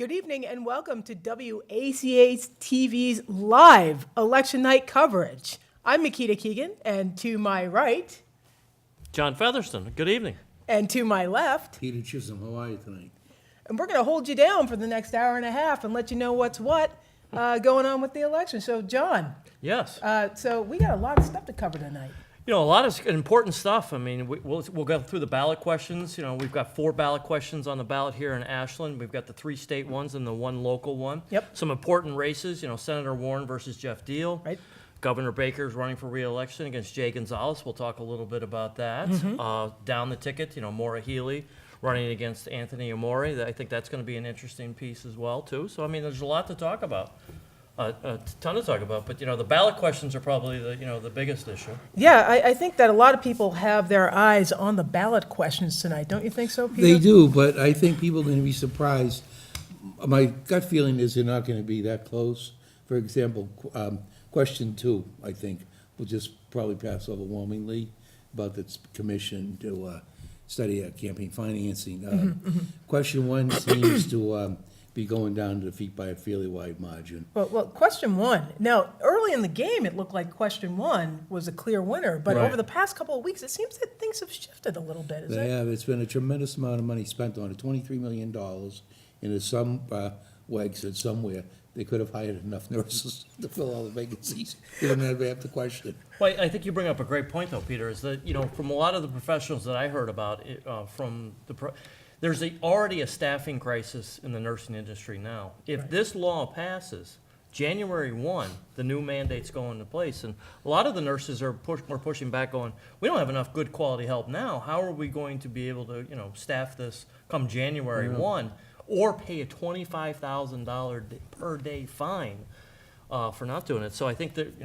Good evening and welcome to WACA-TV's live election night coverage. I'm Makita Keegan, and to my right, John Featherston, good evening. and to my left, Peter Chisholm, how are you tonight? and we're going to hold you down for the next hour and a half and let you know what's what going on with the election. So, John, Yes. so we got a lot of stuff to cover tonight. You know, a lot of important stuff. I mean, we'll go through the ballot questions. You know, we've got 4 ballot questions on the ballot here in Ashland. We've got the 3 state ones and the 1 local one. Yep. Some important races, you know, Senator Warren versus Jeff Deal. Right. Governor Baker's running for re-election against Jay Gonzalez. We'll talk a little bit about that. Down the ticket, you know, Maura Healey running against Anthony Amore. I think that's going to be an interesting piece as well, too. So, I mean, there's a lot to talk about. A ton to talk about, but you know the ballot questions are probably the biggest issue. Yeah, I think that a lot of people have their eyes on the ballot questions tonight. Don't you think so, Peter? They do, but I think people are going to be surprised. My gut feeling is they're not going to be that close. For example, question 2, I think, will just probably pass overwhelmingly about the commission to study campaign financing. Question 1 seems to be going down to defeat by a fairly wide margin. Well, question 1. Now, early in the game, it looked like question 1 was a clear winner, but Right. over the past couple of weeks, it seems that things have shifted a little bit. Is They it? have. It's been a tremendous amount of money spent on it, $23 million, and there's some wags that somewhere they could have hired enough nurses to fill all the vacancies. They didn't have to question. Well, I think you bring up a great point, though, Peter. Is that from a lot of the professionals that I heard about there's already a staffing crisis in the nursing industry now. If Right. this law passes, January 1, the new mandates go into place, and a lot of the nurses are pushing back, going, "We don't have enough good quality help now. How are we going to be able to, staff this come January 1, or pay a $25,000 per day fine for not doing it?" So I think that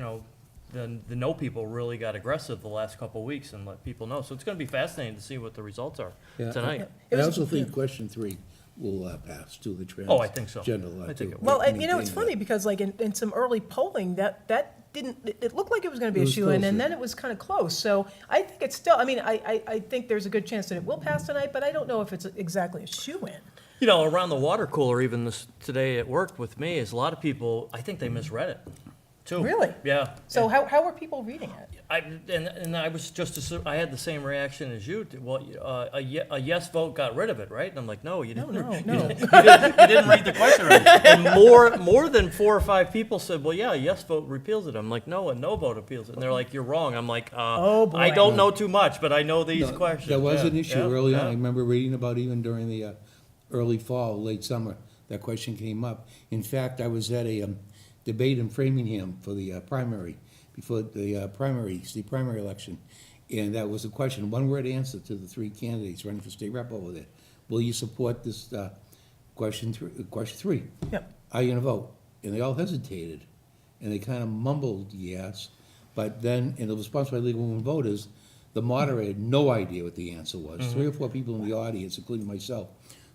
the no people really got aggressive the last couple of weeks and let people know. So it's going to be fascinating to see what the results are Yeah, tonight. It I was- also think question 3 will pass to the trans. Oh, I think so. General. I think it will. Well, and it's funny because like in some early polling, that didn't, it looked like it was going to be It a was shoo-in, closer. and then it was kind of close. So I think it's still, I think there's a good chance that it will pass tonight, but I don't know if it's exactly a shoo-in. Around the water cooler, even today at work with me, is a lot of people, I think they misread it, too. Really? Yeah. So how were people reading it? I was I had the same reaction as you. Well, a yes vote got rid of it, right? And I'm like, no, you didn't. No. You didn't read the question right. And more than 4 or 5 people said, well, yeah, a yes vote repeals it. I'm like, no, a no vote appeals it. And they're like, you're wrong. I'm like, Oh, boy. I don't know too much, but I know these No, questions. There was Yeah, an issue yeah, early on. yeah. I remember reading about even during the early fall, late summer, that question came up. In fact, I was at a debate in Framingham for the primary, before the primary election, and that was a question, one-word answer to the 3 candidates running for state rep over there. Will you support this question 3? Yep. Are you going to vote? And they all hesitated, and they kind of mumbled yes, but then, in the response by legal women voters, the moderator had no idea what the answer was. 3 or 4 people in the audience, including myself,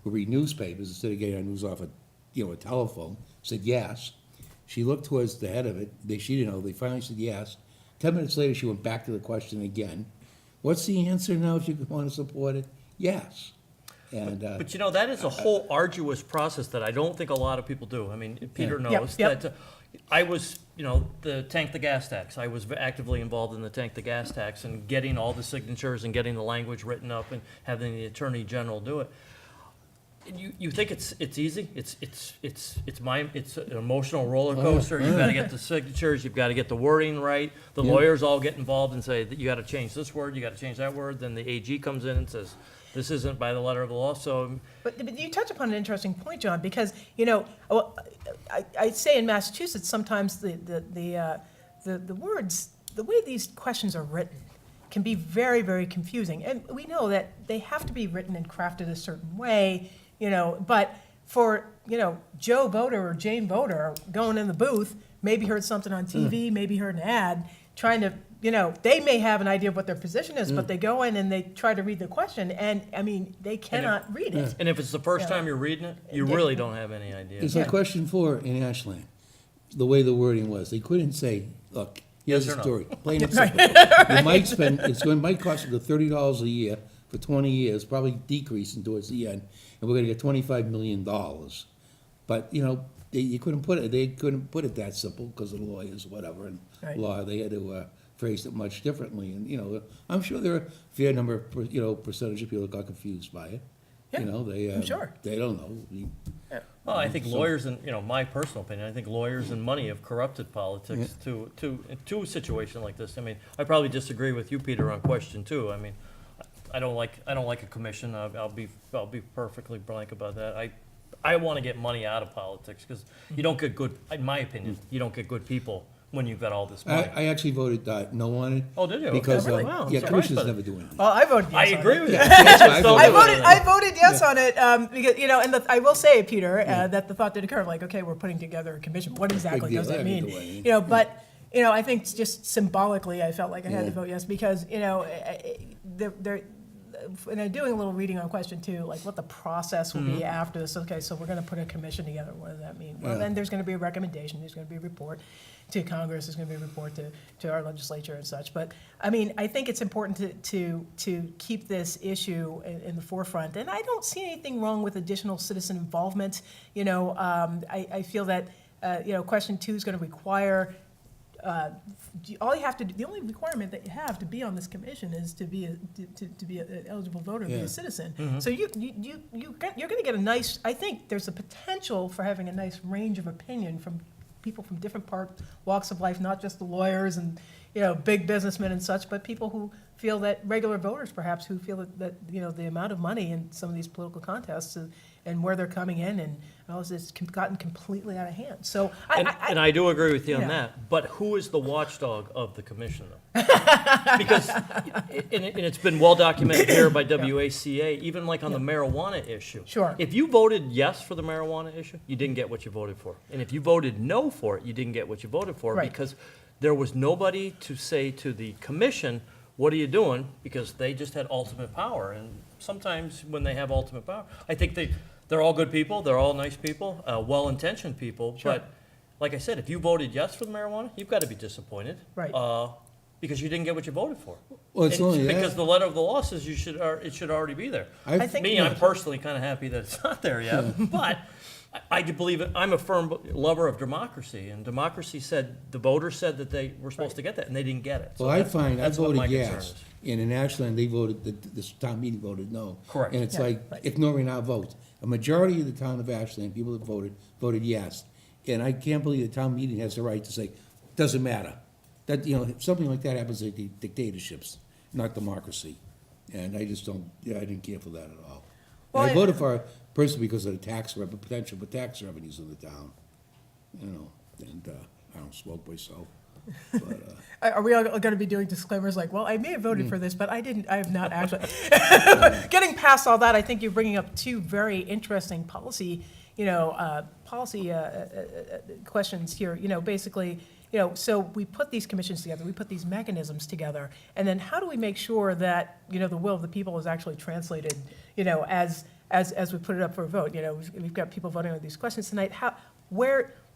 who read newspapers instead of getting our news off a telephone, said yes. She looked towards the head of it. She didn't know. They finally said yes. 10 minutes later, she went back to the question again. What's the answer now if you want to support it? Yes. And But that is a whole arduous process that I don't think a lot of people do. I mean, Peter knows Yep. that I was, the tank the gas tax. I was actively involved in the tank the gas tax and getting all the signatures and getting the language written up and having the Attorney General do it. You think it's easy? It's an emotional roller coaster. You've got to get the signatures. You've got to get the wording right. The lawyers all get involved and say that you got to change this word. You got to change that word. Then the AG comes in and says this isn't by the letter of the law. So, But you touch upon an interesting point, John, because I say in Massachusetts sometimes the words, the way these questions are written, can be very, very confusing, and we know that they have to be written and crafted a certain way. But for, Joe voter or Jane voter going in the booth, maybe heard something on TV, maybe heard an ad, trying to, they may have an idea of what their position is, but they go in and they try to read the question, and, they cannot read it. and if it's the first time you're reading it, you really don't have any idea. it's like question 4 in Ashland, the way the wording was. They couldn't say, look, here's Yes the or no? story. Plain and simple. You might cost you $30 a year for 20 years, probably decreasing towards the end, and we're going to get $25 million. But, they couldn't put it that simple because of the lawyers, whatever, and Right. law, they had to phrase it much differently. And, I'm sure there are a fair number of, percentage of people that got confused by it. Yeah, I'm sure. They don't know. Well, I think So- lawyers and, my personal opinion, I think lawyers and money have corrupted politics to a situation like this. I mean, I probably disagree with you, Peter, on question two. I mean, I don't like a commission. I'll be perfectly blank about that. I want to get money out of politics because you don't get good, in my opinion, you don't get good people when you've got all this money. I actually voted no on it. Oh, did you? Because, Okay. Wow, I'm surprised commissions by that. never do anything. Well, I voted yes I on agree it. with you. That's why I Still voted. I voted yes on it, because, and I will say, Peter, that the thought did occur, like, okay, we're putting together a commission. What exactly deal. does that I mean? didn't do anything. But, I think just symbolically, I felt like I had to vote yes because, and I'm doing a little reading on question two, like what the process will be after this. Okay, so we're gonna put a commission together. What does that mean? Well, Yeah. then there's gonna be a recommendation, there's gonna be a report to Congress, there's gonna be a report to our legislature and such. But, I mean, I think it's important to keep this issue in the forefront. And I don't see anything wrong with additional citizen involvement. I feel that, question two is gonna require all you have to do, the only requirement that you have to be on this commission is to be an eligible voter, be Yeah. a citizen. So you're going to get a nice. I think there's a potential for having a nice range of opinion from people from different walks of life, not just the lawyers and big businessmen and such, but people who feel that regular voters, perhaps, who feel that the amount of money in some of these political contests and where they're coming in and it's gotten completely out of hand. So And I do agree with you on Yeah. that, but who is the watchdog of the commission, though? Because, and it's been well documented here by WACA, even like on the marijuana issue. Sure. If you voted yes for the marijuana issue, you didn't get what you voted for. And if you voted no for it, you didn't get what you voted for. Right. Because there was nobody to say to the commission, what are you doing? Because they just had ultimate power. And sometimes when they have ultimate power, I think they're all good people, they're all nice people, well-intentioned people. Sure. But like I said, if you voted yes for the marijuana, you've got to be disappointed. Right. Because you didn't get what you voted for. Well, it's And only that. because the letter of the law says it should already be there. I think- Me, I'm personally kind of happy that it's not there yet, but I do believe it. I'm a firm lover of democracy, and democracy said, the voters said that they were supposed to get that, and they didn't get it. So Well, I that's what my voted concern yes, is. and in Ashland, they voted, this town meeting voted no. Correct. And it's Yeah, like right. ignoring our votes. A majority of the town of Ashland, people that voted yes. And I can't believe the town meeting has the right to say, doesn't matter. That, something like that happens in dictatorships, not democracy. And I just don't, I didn't care for that at all. Well, And I voted for it personally because of the potential for tax revenues in the town, and I don't smoke myself, but, Are we all going to be doing disclaimers like, well, I may have voted for this, but I have not actually. Getting past all that, I think you're bringing up two very interesting policy questions here. Basically, so we put these commissions together, we put these mechanisms together, and then how do we make sure that, the will of the people is actually translated, as we put it up for a vote? We've got people voting on these questions tonight.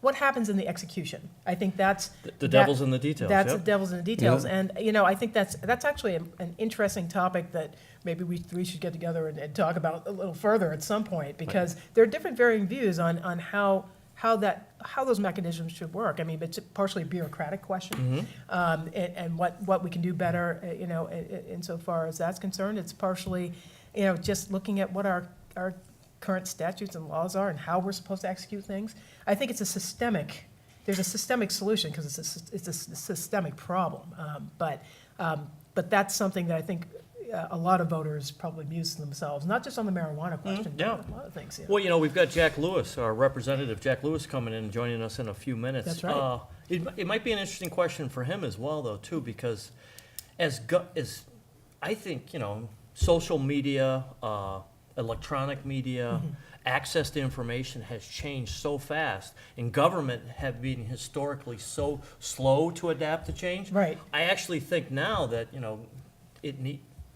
What happens in the execution? I think that's The devil's in the details, That's yep. the devil's in the details, Yeah. and I think that's actually an interesting topic that maybe we three should get together and talk about a little further at some point, because there are different varying views on how those mechanisms should work. I mean, it's partially a bureaucratic question, and what we can do better, insofar as that's concerned. It's partially, just looking at what our current statutes and laws are and how we're supposed to execute things. I think there's a systemic solution because it's a systemic problem. But that's something that I think a lot of voters probably muse to themselves, not just on the marijuana question, yeah. but a lot of things. Well, we've got Jack Lewis, our representative, Jack Lewis, coming in and joining us in a few minutes. That's right. It might be an interesting question for him as well, though, too, because as I think, social media, electronic media, access to information has changed so fast, and government have been historically so slow to adapt to change. Right. I actually think now that,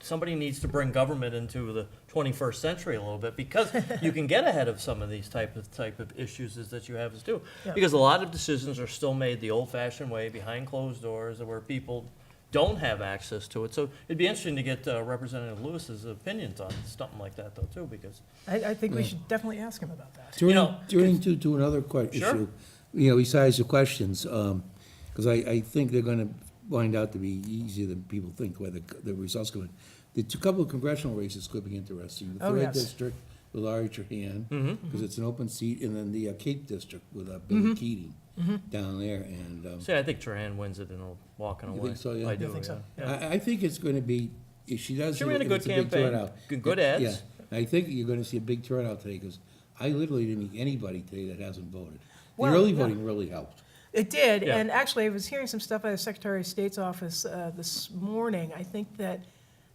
somebody needs to bring government into the 21st century a little bit, because you can get ahead of some of these type of issues as that you have to do. Yeah. Because a lot of decisions are still made the old-fashioned way, behind closed doors, where people don't have access to it. So it'd be interesting to get Representative Lewis's opinions on something like that, though, too, because I think we should definitely ask him about that. Turning to another Sure. issue, besides the questions, because I think they're gonna wind out to be easier than people think, where the results come in. The couple of congressional races could be interesting. The Oh, third yes. district with Laurie Trahan, Mm-hmm. because it's an open seat, and then the Cape district with Billy Keating Mm-hmm. down there, and, see, I think Trahan wins it and walking You away. think so, yeah? I You do, think so? yeah. I think it's gonna be, if she does. She ran a if good it's big campaign, turnout. good ads. Yeah, I think you're gonna see a big turnout today, because I literally didn't meet anybody today that hasn't voted. The Well, early yeah. voting really helped. It did, Yeah. and actually, I was hearing some stuff out of the Secretary of State's office this morning. I think that,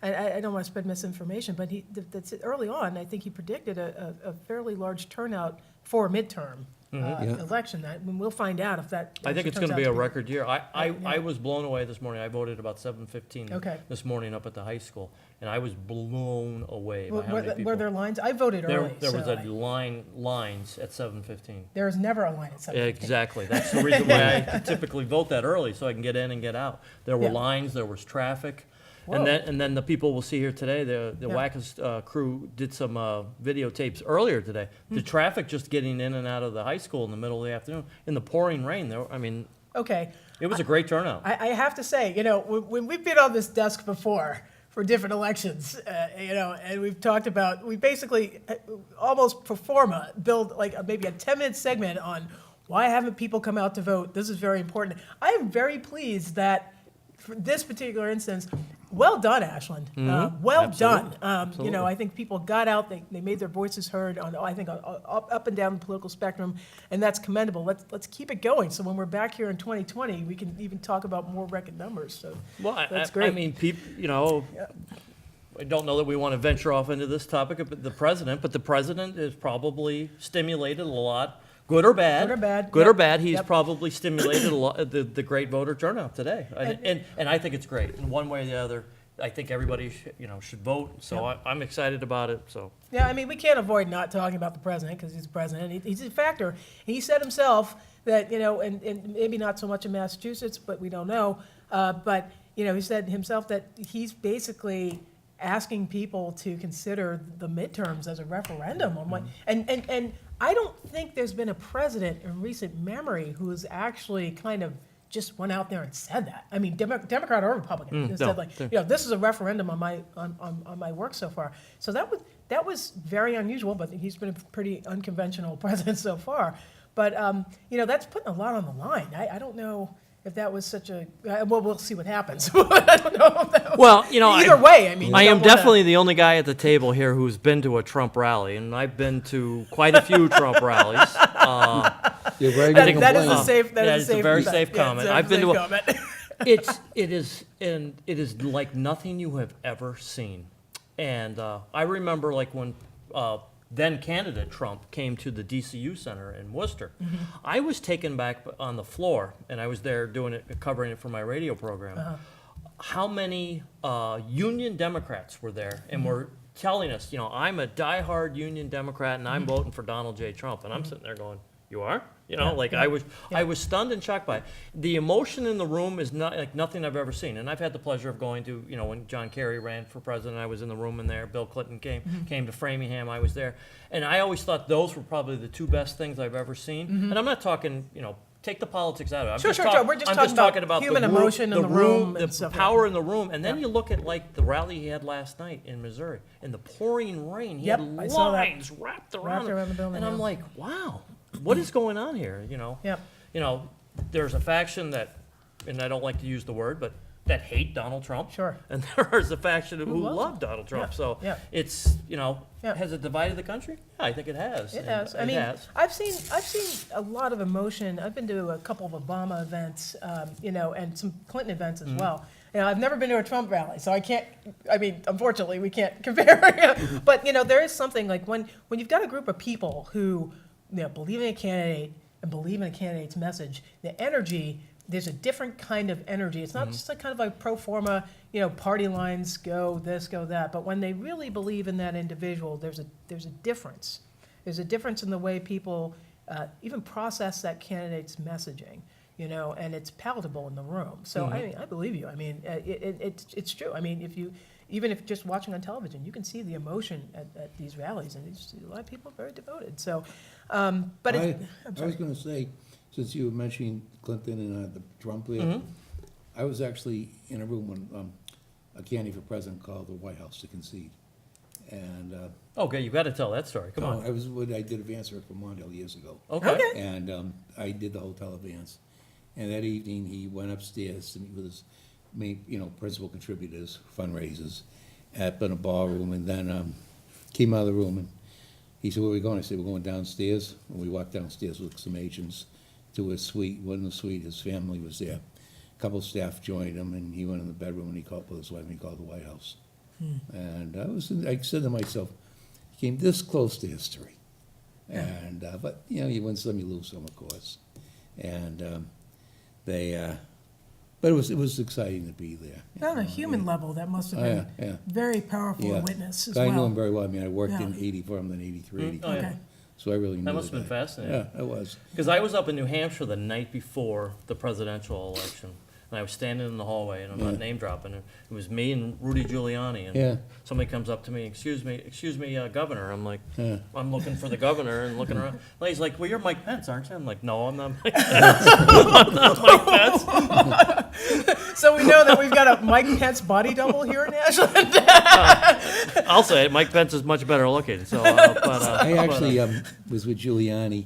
I don't want to spread misinformation, but that's early on, I think he predicted a fairly large turnout for a midterm Yeah. election. We'll find out if that. I think actually it's gonna turns be out a to record year. I Yeah. was blown away this morning. I voted about 7:15 Okay. this morning up at the high school, and I was blown away by how many Were people. there lines? I voted early, There was so a lines at 7:15. there was never a line at 7:15. Exactly. That's the reason why I typically vote that early, so I can get in and get out. There were Yeah. lines, there was traffic. Whoa. And then the people we'll see here today, the Yeah. WACA's crew did some videotapes earlier today. The traffic just getting in and out of the high school in the middle of the afternoon, in the pouring rain, Okay, it was a great turnout. I have to say, when we've been on this desk before for different elections, and we've talked about, we basically almost pro forma build like maybe a 10-minute segment on why haven't people come out to vote? This is very important. I am very pleased that for this particular instance, well done, Ashland. Well done. Absolutely. I think people got out, they made their voices heard on, I think, up and down the political spectrum, and that's commendable. Let's keep it going. So when we're back here in 2020, we can even talk about more record numbers. So Well, that's I great. mean, I don't know that we want to venture off into this topic of the president, but the president is probably stimulated a lot, good or bad. Good or bad, Good or yep, bad, he's yep. probably stimulated a lot, the great voter turnout today. And- And I think it's great. In one way or the other, I think everybody should vote, so I'm excited about it, so. Yeah, I mean, we can't avoid not talking about the president because he's the president. He's a factor. He said himself that, and maybe not so much in Massachusetts, but we don't know. But, he said himself that he's basically asking people to consider the midterms as a referendum on what, and I don't think there's been a president in recent memory who has actually kind of just went out there and said that. I mean, Democrat or Republican, just said like, this is a referendum on my work so far. So that was very unusual, but he's been a pretty unconventional president so far. But that's putting a lot on the line. I don't know if that was such a we'll see what happens. I don't know if that was, Well, either way. I mean, I you am don't wanna- definitely the only guy at the table here who's been to a Trump rally, and I've been to quite a few Trump rallies. You're very That, good that is a complaint. safe. That Yeah, is it's a safe very bet. safe Yeah, comment. it's a I've been safe to comment. It is like nothing you have ever seen. And I remember like when then candidate Trump came to the DCU Center in Worcester. I was taken back on the floor, and I was there covering it for my radio program. How many Union Democrats were there and were telling us, I'm a diehard Union Democrat and I'm voting for Donald J. Trump. And I'm sitting there going, you are? I was stunned and shocked by it. The emotion in the room is not like nothing I've ever seen. And I've had the pleasure of going to, when John Kerry ran for president, I was in the room in there. Bill Clinton came to Framingham, I was there. And I always thought those were probably the two best things I've ever seen. And I'm not talking, take the politics out of it. I'm Sure, just sure, talk- we're just I'm talking about the human room- emotion in the room and the stuff like power that. in the room. And then you look at like the rally he had last night in Missouri in the pouring rain. He Yep, had I saw that. lines wrapped around Wrapped around the building, And I'm yeah. like, wow, what is going on here? Yep. There's a faction that, and I don't like to use the word, but that hate Donald Trump. Sure. And there's a faction who loves love Donald Trump. Yeah, So yeah. it's, Yeah. has it divided the country? Yeah, I think it has. It And has. I it mean, has. I've seen a lot of emotion. I've been to a couple of Obama events, and some Clinton events as well. I've never been to a Trump rally, so I can't. I mean, unfortunately, we can't compare. But there is something like when you've got a group of people who believe in a candidate and believe in a candidate's message, the energy. There's a different kind of energy. It's not just like kind of like pro forma, party lines go this, go that. But when they really believe in that individual, there's a difference. There's a difference in the way people even process that candidate's messaging. and it's palatable in the room. So, I mean, I believe you. I mean, it's true. I mean, even if just watching on television, you can see the emotion at these rallies, and a lot of people are very devoted. So, but I was gonna say, since you were mentioning Clinton and the Trump there, I was actually in a room when a candidate for president called the White House to concede. And, Okay, you gotta tell that story, come no, on. I did advance work for Mondale years ago. Okay. And I did the hotel advance. And that evening, he went upstairs to meet with his main, principal contributors, fundraisers, up in a ballroom, and then came out of the room, and he said, "Where are we going?" I said, "We're going downstairs." And we walked downstairs with some agents to his suite. One in the suite, his family was there. A couple of staff joined him, and he went in the bedroom, and he called with his wife, and he called the White House. And I said to myself, he came this close to history. And, but, you win some, you lose some, of course. And but it was exciting to be there. On a human level, that must have Oh, been yeah. very powerful Yeah. to witness as I knew well. him very well. I mean, I worked in Yeah. 84, and then 83, 84. Oh, yeah. Okay. So I really knew That must have the been guy. fascinating. Yeah, it was. Because I was up in New Hampshire the night before the presidential election, and I was standing in the hallway, and I'm not Yeah. name dropping, and it was me and Rudy Giuliani, and Yeah. somebody comes up to me, excuse me, Governor. I'm like, Yeah. I'm looking for the governor and looking around. And he's like, well, you're Mike Pence, aren't you? I'm like, no, I'm not Mike Pence. I'm not Mike Pence. so we know that we've got a Mike Pence body double here in Ashland. I'll say it, Mike Pence is much better looking, so, I actually was with Giuliani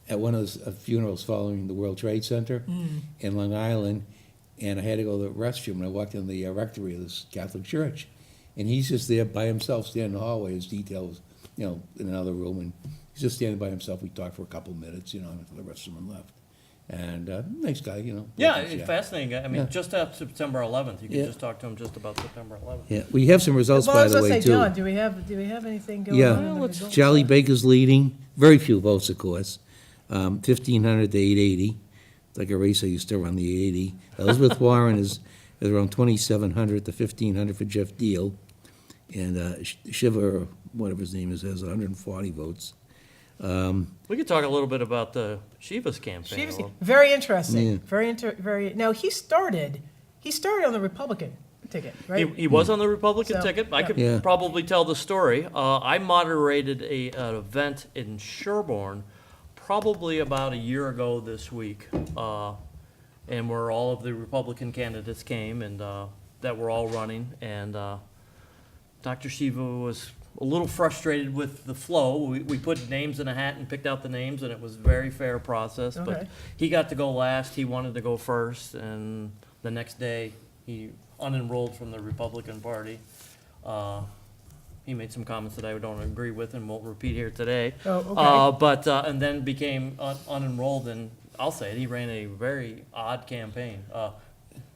at one of those funerals following the World Trade Center in Long Island, and I had to go to the restroom, and I walked in the rectory of this Catholic church, and he's just there by himself, standing in the hallway. His details, in another room, and he's just standing by himself. We talked for a couple of minutes, until the rest of them left. And nice guy, yeah, it's fascinating. I mean, Yeah. just after September 11th, you can Yeah. just talk to him just about September 11th. Yeah, we have some results, Well, I by was the going way, to say, too. John, do we have anything going Yeah. on? in the Well, let's- results? Charlie Baker's leading, very few votes, of course, 1,500 to 880. It's like a race I used to run, the 80. Elizabeth Warren is around 2,700 to 1,500 for Jeff Deal. And Shiva, or whatever his name is, has 140 votes. We could talk a little bit about the Shiva's campaign. She was a little. very interesting. Yeah. Very. Now he started on the Republican ticket, right? He was on the Republican So, ticket. I could Yeah. probably tell the story. I moderated an event in Sherborne probably about a year ago this week, and where all of the Republican candidates came and that were all running. And Dr. Shiva was a little frustrated with the flow. We put names in a hat and picked out the names, and it was a very fair process. But Okay. he got to go last. He wanted to go first, and the next day he unenrolled from the Republican Party. He made some comments that I don't agree with and won't repeat here today. Oh, okay. But and then became unenrolled, and I'll say it, he ran a very odd campaign.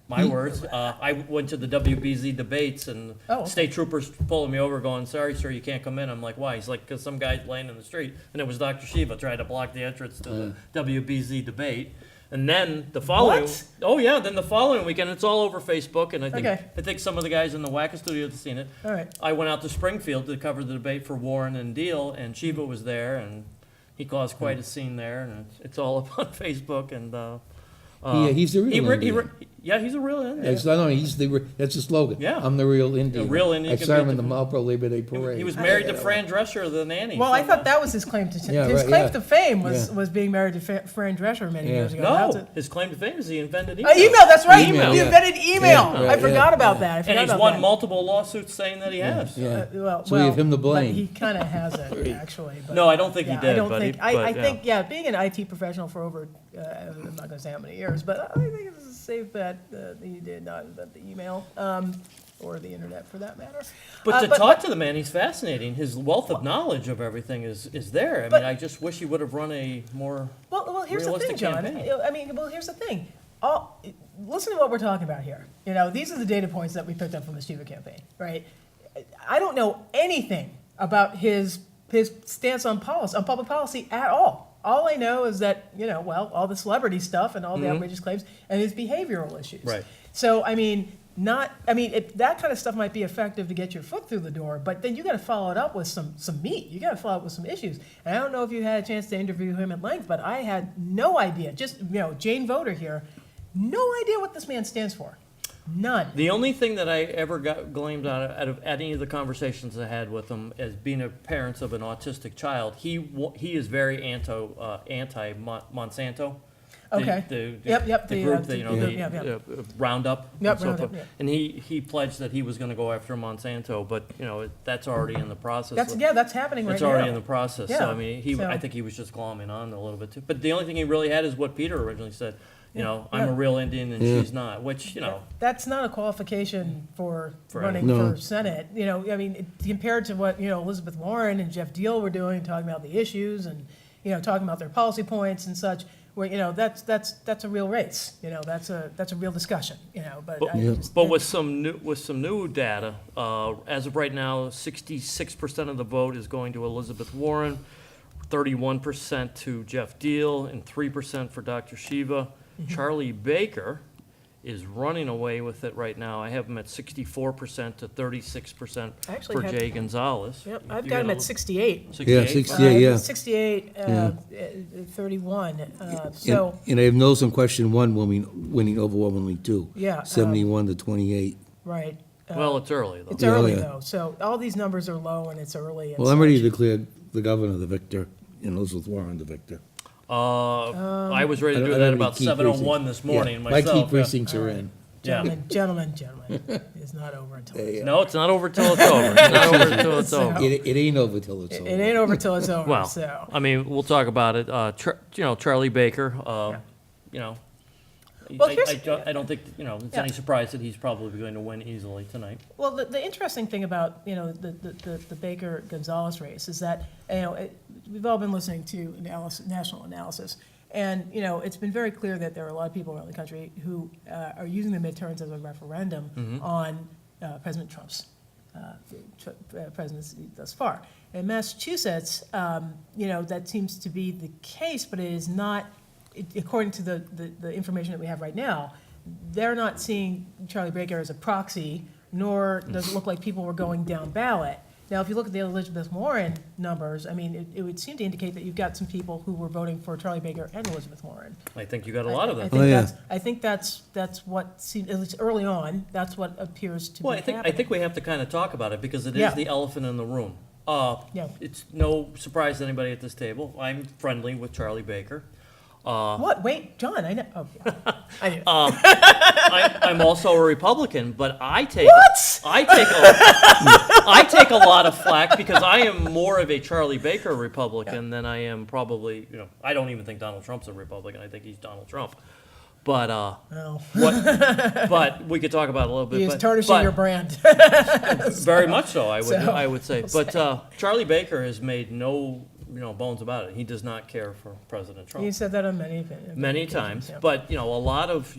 My words, I went to the WBZ debates, and Oh, okay. state troopers pulling me over going, "Sorry, sir, you can't come in." I'm like, "Why?" He's like, "Because some guy's laying in the street." And it was Dr. Shiva trying to block the entrance to the WBZ debate. And then the following, What? oh yeah, then the following weekend, it's all over Facebook, and Okay. I think some of the guys in the WACA studio have seen it. All right. I went out to Springfield to cover the debate for Warren and Deal, and Shiva was there, and he caused quite a scene there, and it's all up on Facebook, and He's the real Indian. yeah, he's a real Indian. It's not only, that's the slogan. Yeah. I'm the real Indian. The real Indian I can saw him beat in the the- Marlboro Labor Day Parade. He was married to Fran Drescher, the nanny. Well, I from, thought that was his claim to Yeah, his right, claim yeah. to fame was Yeah. being married to Fran Drescher many Yeah. years ago. That's No, it. his claim to fame is he invented email. Email, that's right. Email, You yeah. invented email. Yeah, I right, forgot yeah, about yeah. that. I forgot And he's about won that. multiple lawsuits saying that he has. Yeah. Well, So we have him to but blame. he kind of hasn't, actually. But, No, I don't think he yeah, did, I don't but he- think. but, I yeah. think, yeah, being an IT professional for over, I'm not going to say how many years, but I think it's a safe bet that he did not invent the email, or the internet for that matter. But to talk to the man, he's fascinating. His wealth of knowledge of everything is there. I But- mean, I just wish he would have run a more. Well, here's the thing, realistic John. campaign. I mean, well, here's the thing. Listen to what we're talking about here. These are the data points that we picked up from the Shiva campaign, right? I don't know anything about his stance on public policy at all. All I know is that, all the celebrity stuff and all the outrageous claims and his behavioral issues. Right. So, I mean, not, I mean, that kind of stuff might be effective to get your foot through the door, but then you gotta follow it up with some meat. You gotta follow up with some issues. And I don't know if you had a chance to interview him at length, but I had no idea, just, Jane Voter here, no idea what this man stands for. None. The only thing that I ever got gleamed out of any of the conversations I had with him, as being a parent of an autistic child, he is very anti Monsanto. Okay. Yep, The the, group, uh, that, the- Roundup. Yep, and so Roundup, forth. yeah. And he pledged that he was going to go after Monsanto, but that's already in the process. That's happening right It's now. already in the process. So Yeah, I mean, so- I think he was just glomming on a little bit too. But the only thing he really had is what Peter originally said. I'm Yeah. a real Indian and Yeah. she's not. Which That's not a qualification for For running No. for Senate. I mean, compared to what, Elizabeth Warren and Jeff Deal were doing, talking about the issues and, talking about their policy points and such, where, that's a real race. That's a real discussion, but I Yeah. just. But with some new data, as of right now, 66% of the vote is going to Elizabeth Warren, 31% to Jeff Deal, and 3% for Dr. Shiva. Charlie Baker is running away with it right now. I have him at 64% to 36% I actually for have- Jay Gonzalez. Yep, You I've got him a at 68. 68? Yeah, 68, yeah. 68, Yeah. 31, so, And I have noticed on question one, winning overwhelmingly too. Yeah, 71 to 28. right. Well, it's early, though. It's Yeah, early, yeah. though, so all these numbers are low and it's early. and Well, I'm ready to such. declare the governor the victor and Elizabeth Warren the victor. I was ready to I do don't that have any about key 7:01 this morning Yeah, myself. my yeah. key precincts are in. Yeah. Gentlemen, it's not over until it's No, it's not over till it's over. It's not over till it's over. It ain't over till it's It over. ain't over till it's over, Well, so. I mean, we'll talk about it. Charlie Baker, Well, here's- I don't think, it's Yeah. any surprise that he's probably going to win easily tonight. Well, the interesting thing about, the Baker Gonzalez race is that, we've all been listening to national analysis. And, it's been very clear that there are a lot of people around the country who are using the midterms as a referendum on President Trump's presidency thus far. In Massachusetts, that seems to be the case, but it is not, according to the information that we have right now, they're not seeing Charlie Baker as a proxy, nor does it look like people were going down ballot. Now, if you look at the Elizabeth Warren numbers, I mean, it would seem to indicate that you've got some people who were voting for Charlie Baker and Elizabeth Warren. I think you got a lot of I that. think Oh, yeah. I think that's what seems, at least early on, that's what appears to be Well, I happening. think we have to kind of talk about it because it is Yeah. the elephant in the room. Yeah. It's no surprise to anybody at this table. I'm friendly with Charlie Baker. What? Wait, John, I know, oh, yeah. I knew. I'm also a Republican, but I take What? I take a lot of flack because I am more of a Charlie Baker Republican than I am probably. I don't even think Donald Trump's a Republican. I think he's Donald Trump. But Oh, but we could talk about it a little bit. he is but- tarnishing but your brand. very much so. I So, would say. But Charlie Baker has made no bones about it. He does not care for President Trump. You said that on many Many occasions, times, yeah. but, a lot of,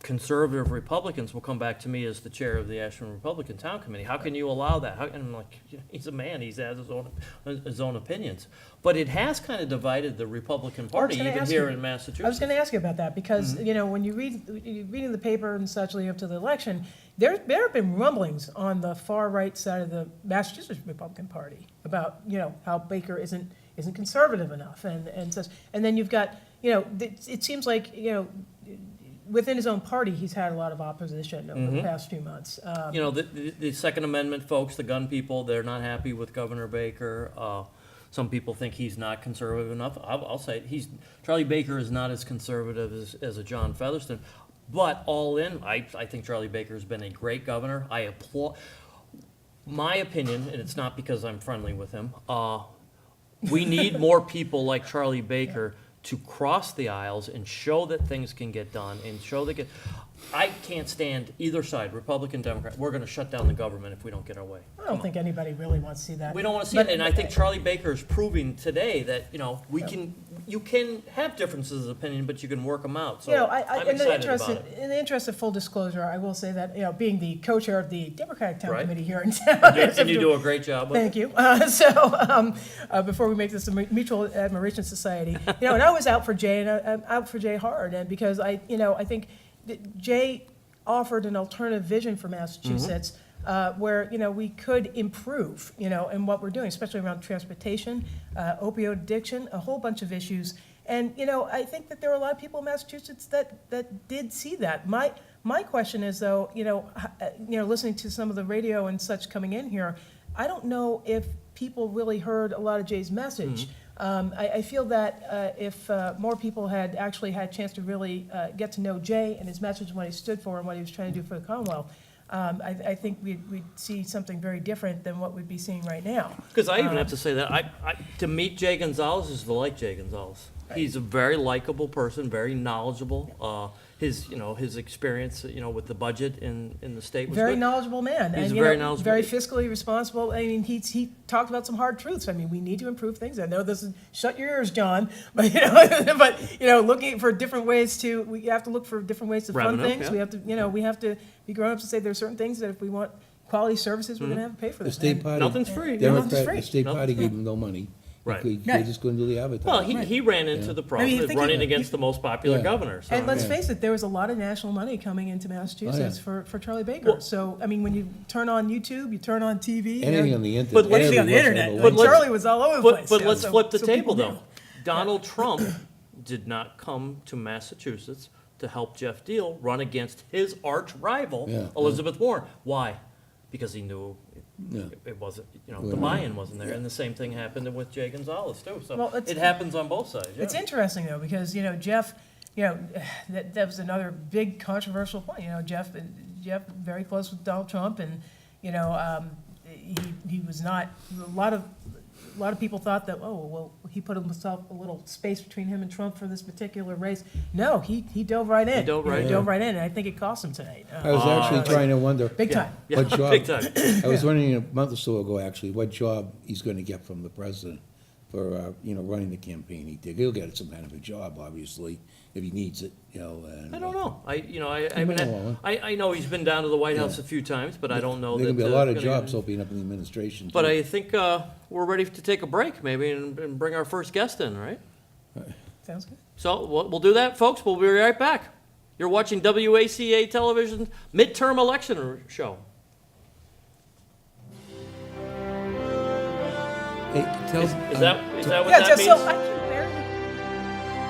conservative Republicans will come back to me as the chair of the Ashland Republican Town Committee. How can you allow that? And I'm like, he's a man, he has his own opinions. But it has kind of divided the Republican Party, gonna even ask here you- in I was Massachusetts. going to ask you about that because, Mm-hmm. when you're reading the paper and such leading up to the election, there have been rumblings on the far right side of the Massachusetts Republican Party about, how Baker isn't conservative enough and such. And then you've got, it seems like, within his own party, he's had a lot of opposition over the past few months. The Second Amendment folks, the gun people, they're not happy with Governor Baker. Some people think he's not conservative enough. I'll say Charlie Baker is not as conservative as a John Featherston. But all in, I think Charlie Baker has been a great governor. I applaud. My opinion, and it's not because I'm friendly with him, we need more people like Charlie Baker to cross the aisles and show that things can get done and show that I can't stand either side, Republican, Democrat. We're going to shut down the government if we don't get our way. I don't think anybody really wants to see that. We don't want to see But- it, and I think Charlie Baker is proving today that you can have differences of opinion, but you can work them out. So I'm excited about it. In the interest of full disclosure, I will say that, being the co-chair of the Democratic Town Right. Committee here in town. And you do a great job with it. Thank you. Before we make this a mutual admiration society, and I was out for Jay, and I'm out for Jay hard, and because I think that Jay offered an alternative vision for Massachusetts where, we could improve, in what we're doing, especially around transportation, opioid addiction, a whole bunch of issues. And, I think that there are a lot of people in Massachusetts that did see that. My question is, though, listening to some of the radio and such coming in here, I don't know if people really heard a lot of Jay's message. I feel that if more people had actually had a chance to really get to know Jay and his message and what he stood for and what he was trying to do for the Commonwealth, I think we'd see something very different than what we'd be seeing right now. Because I even have to say that to meet Jay Gonzalez is to like Jay Gonzalez. He's a very likable person, very knowledgeable. His experience, with the budget in the state was Very good. knowledgeable man. He's and, very knowledgeable. Very fiscally responsible. I mean, he talked about some hard truths. I mean, we need to improve things. I know this is, shut your ears, John, but, looking for different ways we have to look for different ways to fund Revenue, things. yeah. We have to be grown-ups and say there are certain things that if we want quality services, we're going to have to pay for The them. state And party. Nothing's free. Nothing's free. The state Nothing's party free. gave them no money. Right. They just couldn't do the advertising. Well, he ran into the problem you of think running he- against the most popular Yeah. governor. So, And let's Yeah. face it, there was a lot of national money coming into Massachusetts Oh, for Charlie Baker. Well- So, I mean, when you turn on YouTube, you turn on TV. Anything on the internet. But let's- Anything on the every internet. once in a But Like, while. let's- Charlie was all over the place. But yeah, let's so- flip the so table, people though. knew. Donald Trump did not come to Massachusetts to help Jeff Deal run against his arch rival, Yeah, Elizabeth Warren. Why? Because he knew Yeah. it wasn't, the Well, buy-in wasn't there. And the same thing happened with Jay Gonzalez, too. So Well, it's- it happens on both sides, yeah. It's interesting though, because, Jeff, that was another big controversial point. Jeff very close with Donald Trump, and, he was not, a lot of people thought that, he put himself a little space between him and Trump for this particular race. No, he dove right in. He dove right He in. dove right in, and I think it cost him tonight. I was actually trying to wonder. Big time. Yeah, What job? big time. I was wondering a month or so ago, actually, what job he's gonna get from the president for, running the campaign he did. He'll get some kind of a job, obviously, if he needs it, and. I don't know. know. I know he's been down to the White House a few times, but I don't know that. There can be a lot of gonna jobs even- opening up in the administration. But too. I think we're ready to take a break, maybe, and bring our first guest in, right? Sounds good. So we'll do that, folks. We'll be right back. You're watching WACA Television Midterm Election Show. Hey, tell. Is that what Yeah, that just means? so I can barely.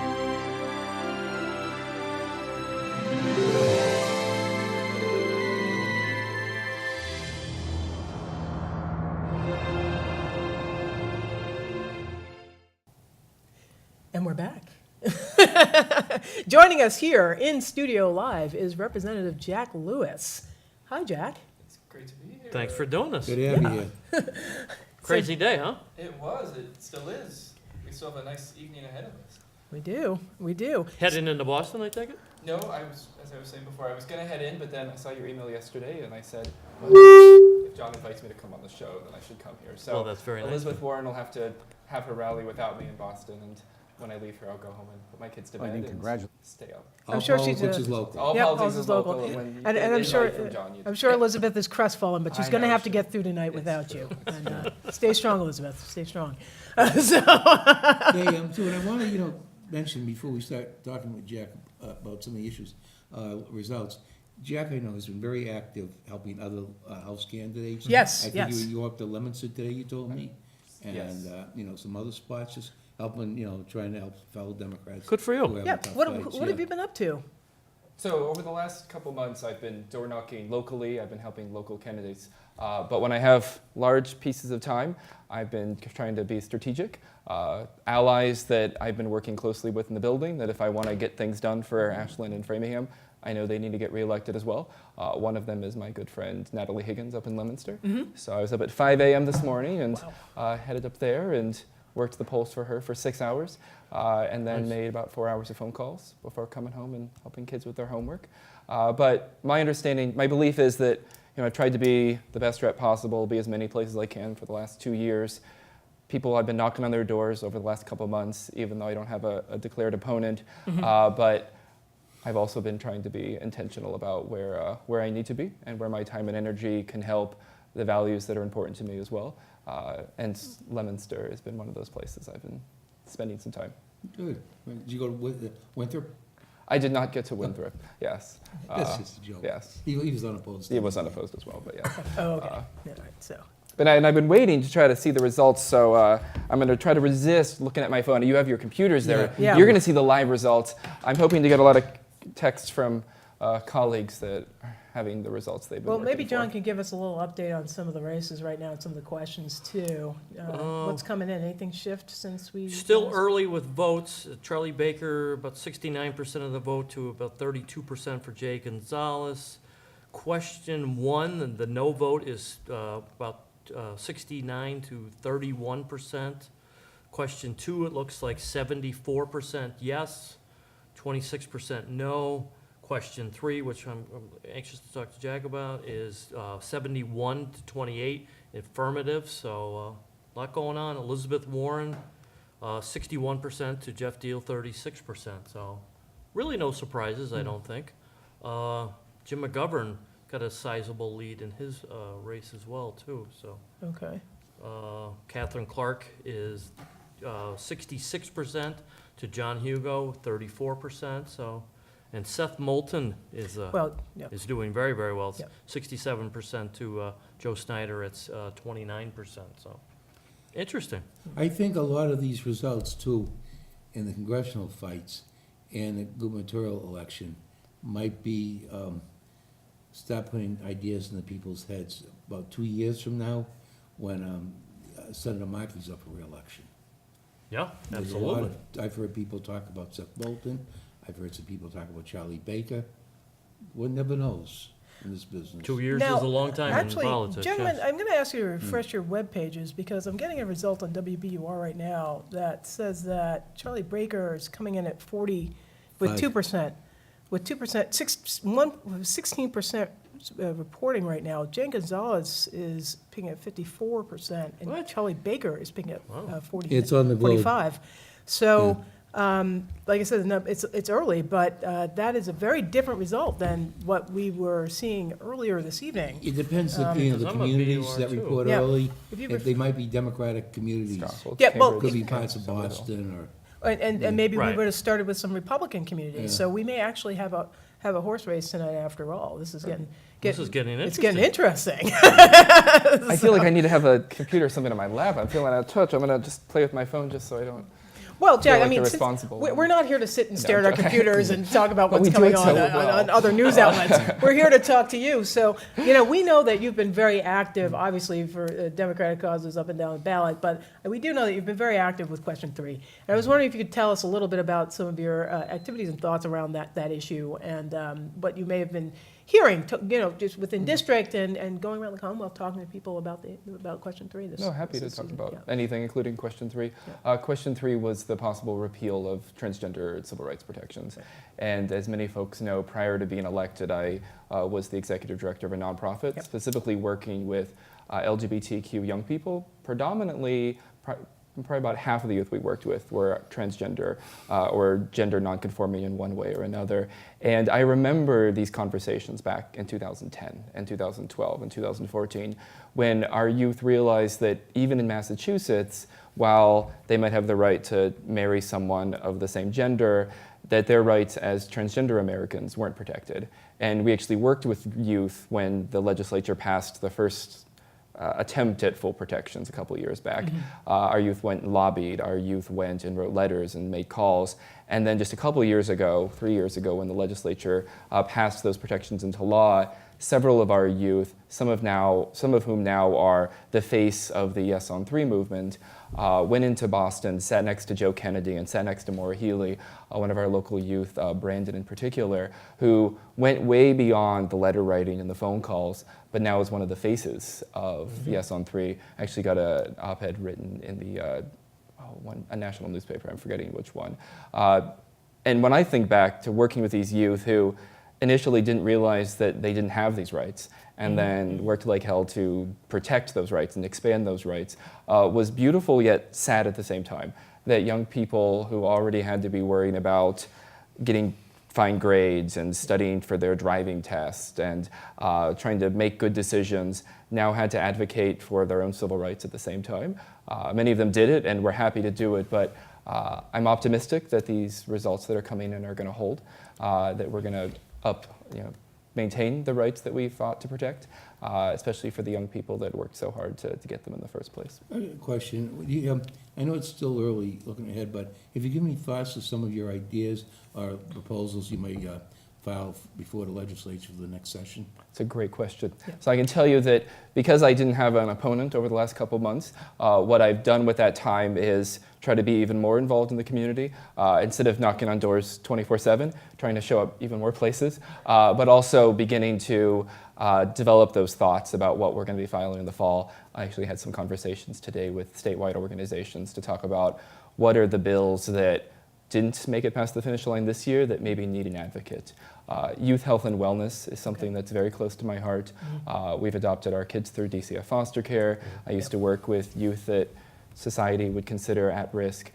And we're back. Joining us here in studio live is Representative Jack Lewis. Hi, Jack. It's great to be here. Thanks for doing this. Good to have you here. Crazy day, huh? It was. It still is. We still have a nice evening ahead of us. We do, we do. Heading into Boston, I take it? No, as I was saying before, I was gonna head in, but then I saw your email yesterday, and I said, well, if John invites me to come on the show, then I should come here. So Well, that's very nice. Elizabeth Warren will have to have her rally without me in Boston, and when I leave here, I'll go home and put my kids to bed and stay up. I'm sure All she's politics a- is local. All Yep, politics politics is is local. local. And, when you And get I'm an sure, invite from John, you- I'm sure Elizabeth is crestfallen, but she's I going to know have to she- get through tonight it's without true. you. It's And, stay strong, Elizabeth, stay strong. So, Hey, and I want to, mention before we start talking with Jack about some of the issues, results. Jack, I know, has been very active helping other House candidates. Yes, I think yes. you were up to Leominster today, you told me. Yes. And, some other spots, just helping, trying to help fellow Democrats. Good for who you. have yeah, tough what fights, have you been up to? So over the last couple months, I've been door knocking locally. I've been helping local candidates. But when I have large pieces of time, I've been trying to be strategic. Allies that I've been working closely with in the building, that if I want to get things done for Ashland and Framingham, I know they need to get reelected as well. One of them is my good friend Natalie Higgins up in Leominster. So I was up at 5 a.m. this morning and headed up there and worked the polls for her for 6 hours, and then Nice. made about 4 hours of phone calls before coming home and helping kids with their homework. But my understanding, my belief is that I've tried to be the best rep possible, be as many places as I can for the last 2 years. People, I've been knocking on their doors over the last couple of months, even though I don't have a declared opponent. But I've also been trying to be intentional about where I need to be and where my time and energy can help the values that are important to me as well. And Leominster has been one of those places I've been spending some time. Good. Did you go to Winthrop? I did not get to Winthrop. Yes. That's just a joke. Yes. He was unopposed. He was unopposed as well, but yeah. Oh, okay. All right, so. And I've been waiting to try to see the results, so I'm going to try to resist looking at my phone. You have your computers there. Yeah. You're going to see the live results. I'm hoping to get a lot of texts from colleagues that are having the results they've been Well, working maybe John for. can give us a little update on some of the races right now and some of the questions too. What's coming in? Anything shift since we? Still early with votes. Charlie Baker, about 69% of the vote to about 32% for Jay Gonzalez. Question 1, the no vote is about 69 to 31%. Question 2, it looks like 74% yes, 26% no. Question 3, which I'm anxious to talk to Jack about, is 71 to 28 affirmative. So a lot going on. Elizabeth Warren, 61% to Jeff Deal, 36%. So really no surprises, I don't think. Jim McGovern got a sizable lead in his race as well, too. So Okay. Catherine Clark is 66% to John Hugo, 34%. So, and Seth Moulton is Well, yeah. is doing very, very well. Yep. 67% to Joe Snyder. It's 29%. So interesting. I think a lot of these results too, in the congressional fights and the gubernatorial election, might be, start putting ideas in the people's heads about 2 years from now, when Senator Markey's up for re-election. Yeah, There's a lot absolutely. I've heard people talk about Seth Moulton, I've heard some people talk about Charlie Baker. One never knows in this business. 2 years Now, is a long time Actually, in politics. gentlemen, yes. I'm going to ask you to refresh your web pages because I'm getting a result on WBUR right now that says that Charlie Baker is coming in at 40 with Five. 2%. With 2%, 16% reporting right now. Jane Gonzalez is picking at 54%, and What? Charlie Baker is picking at Wow. 40, It's on the globe. 45. So, like I said, no, it's early, but that is a very different result than what we were seeing earlier this evening. It depends, the Because the I'm a communities BUR that too. report Yeah. early, If you if they might be Democratic communities. Strasbourg, Yeah, well, Cambridge, Could be Kent, parts of Somerville. Boston or. And maybe we Right. would have started with some Republican communities, Yeah. so we may actually have a horse race tonight after all. This is getting This is getting it's getting interesting. interesting. I feel like I need to have a computer or something in my lap. I'm feeling out of touch. I'm going to just play with my phone just so I don't. Well, Jack, like I mean, the since responsible we're one. not here to sit and stare at I'm our joking. computers and talk about But what's we do coming it on, so well. on other news outlets. We're here to talk to you. So, we know that you've been very active, obviously, for Democratic causes up and down the ballot, but we do know that you've been very active with Question 3. And I was wondering if you could tell us a little bit about some of your activities and thoughts around that issue and what you may have been hearing, just within district and going around the Commonwealth talking to people about Question 3. No, happy to talk season. about Yeah. anything, including Question 3. Question 3 was the possible repeal of transgender civil rights protections. And as many folks know, prior to being elected, I was the executive director of a nonprofit, Yep. specifically working with LGBTQ young people, predominantly. Probably about half of the youth we worked with were transgender or gender nonconforming in one way or another. And I remember these conversations back in 2010 and 2012 and 2014 when our youth realized that even in Massachusetts, while they might have the right to marry someone of the same gender, that their rights as transgender Americans weren't protected. And we actually worked with youth when the legislature passed the first attempt at full protections a couple of years back. Our youth went and lobbied, our youth went and wrote letters and made calls. And then just a couple of years ago, 3 years ago, when the legislature passed those protections into law, several of our youth, some of whom now are the face of the Yes on 3 movement, went into Boston, sat next to Joe Kennedy and sat next to Maura Healey, one of our local youth, Brandon in particular, who went way beyond the letter writing and the phone calls, but now is one of the faces of Yes on 3. I actually got an op-ed written in the a national newspaper, I'm forgetting which one. And when I think back to working with these youth who initially didn't realize that they didn't have these rights and then worked like hell to protect those rights and expand those rights, was beautiful yet sad at the same time. That young people who already had to be worrying about getting fine grades and studying for their driving test and trying to make good decisions now had to advocate for their own civil rights at the same time. Many of them did it and were happy to do it, but I'm optimistic that these results that are coming in are going to hold, that we're going to maintain the rights that we fought to protect, especially for the young people that worked so hard to get them in the first place. Question, I know it's still early looking ahead, but have you given any thoughts to some of your ideas or proposals you may file before the legislature for the next session? It's a great question. So I can tell you that because I didn't have an opponent over the last couple months, what I've done with that time is try to be even more involved in the community, instead of knocking on doors 24/7, trying to show up even more places, but also beginning to develop those thoughts about what we're going to be filing in the fall. I actually had some conversations today with statewide organizations to talk about what are the bills that didn't make it past the finish line this year that maybe need an advocate. Youth health and wellness is something that's very close to my heart. We've adopted our kids through DCF foster care. I used to work with youth that society would consider at risk,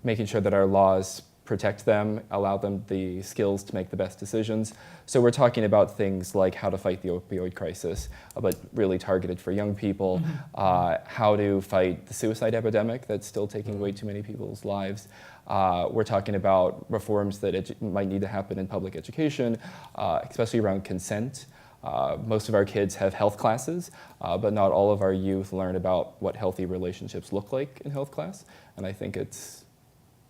making sure that our laws protect them, allow them the skills to make the best decisions. So we're talking about things like how to fight the opioid crisis, but really targeted for young people, how to fight the suicide epidemic that's still taking way too many people's lives. We're talking about reforms that might need to happen in public education, especially around consent. Most of our kids have health classes, but not all of our youth learn about what healthy relationships look like in health class. And I think it's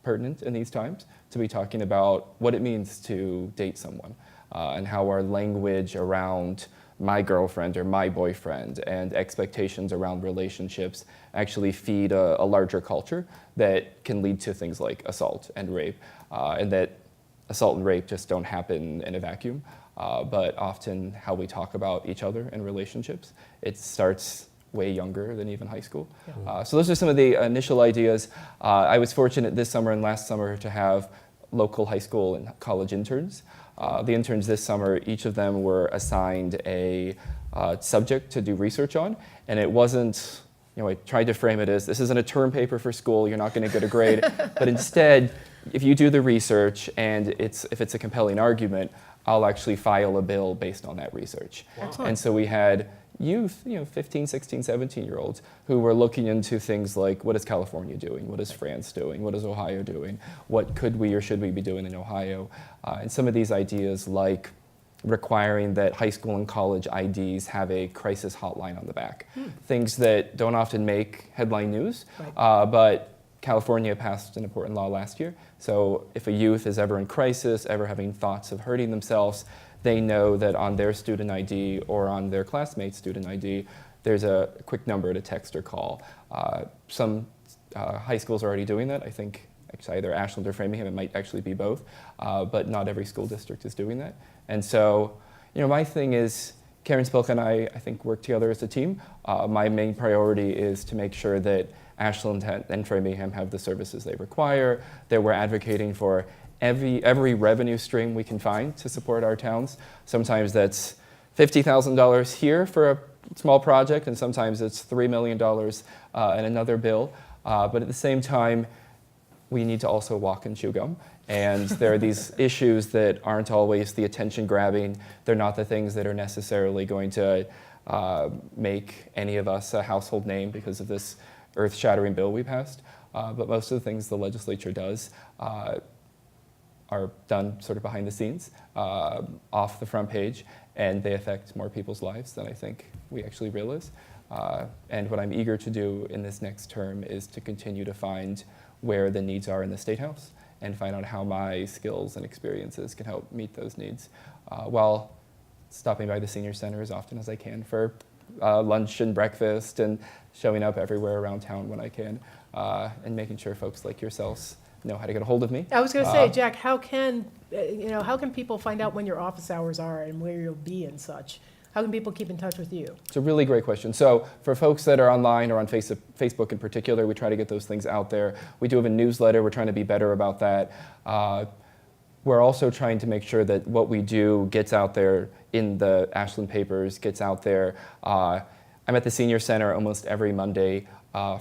pertinent in these times to be talking about what it means to date someone, and how our language around my girlfriend or my boyfriend and expectations around relationships actually feed a larger culture that can lead to things like assault and rape, and that assault and rape just don't happen in a vacuum, but often how we talk about each other and relationships, it starts way younger than even high school. So those are some of the initial ideas. I was fortunate this summer and last summer to have local high school and college interns. The interns this summer, each of them were assigned a subject to do research on, and it wasn't, I tried to frame it as, this isn't a term paper for school, you're not gonna get a grade, but instead, if you do the research and if it's a compelling argument, I'll actually file a bill based on that research. Excellent. And so we had youth, 15, 16, 17-year-olds who were looking into things like, what is California doing? What is France doing? What is Ohio doing? What could we or should we be doing in Ohio? And some of these ideas like requiring that high school and college IDs have a crisis hotline on the back. Things that don't often make headline news, but California passed an important law last year. So if a youth is ever in crisis, ever having thoughts of hurting themselves, they know that on their student ID or on their classmate's student ID, there's a quick number to text or call. Some high schools are already doing that. I think actually either Ashland or Framingham, it might actually be both, but not every school district is doing that. And so, my thing is, Karen Spilka and I think, work together as a team. My main priority is to make sure that Ashland and Framingham have the services they require, that we're advocating for every revenue stream we can find to support our towns. Sometimes that's $50,000 here for a small project, and sometimes it's $3 million in another bill. But at the same time, we need to also walk and chew gum. And there are these issues that aren't always the attention-grabbing. They're not the things that are necessarily going to make any of us a household name because of this earth-shattering bill we passed. But most of the things the legislature does are done sort of behind the scenes, off the front page, and they affect more people's lives than I think we actually realize. And what I'm eager to do in this next term is to continue to find where the needs are in the State House and find out how my skills and experiences can help meet those needs, while stopping by the senior center as often as I can for lunch and breakfast and showing up everywhere around town when I can, and making sure folks like yourselves know how to get a hold of me. I was going to say, Jack, how can people find out when your office hours are and where you'll be and such? How can people keep in touch with you? It's a really great question. So for folks that are online or on Facebook in particular, we try to get those things out there. We do have a newsletter. We're trying to be better about that. We're also trying to make sure that what we do gets out there in the Ashland papers, gets out there. I'm at the Senior Center almost every Monday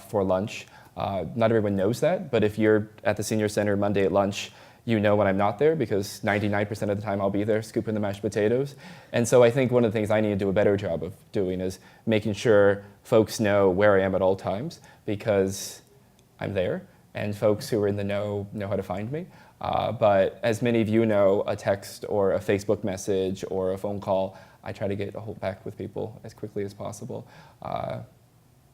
for lunch. Not everyone knows that, but if you're at the Senior Center Monday at lunch, you know when I'm not there, because 99% of the time I'll be there scooping the mashed potatoes. And so I think one of the things I need to do a better job of doing is making sure folks know where I am at all times, because I'm there and folks who are in the know how to find me. But as many of you know, a text or a Facebook message or a phone call, I try to get a hold back with people as quickly as possible.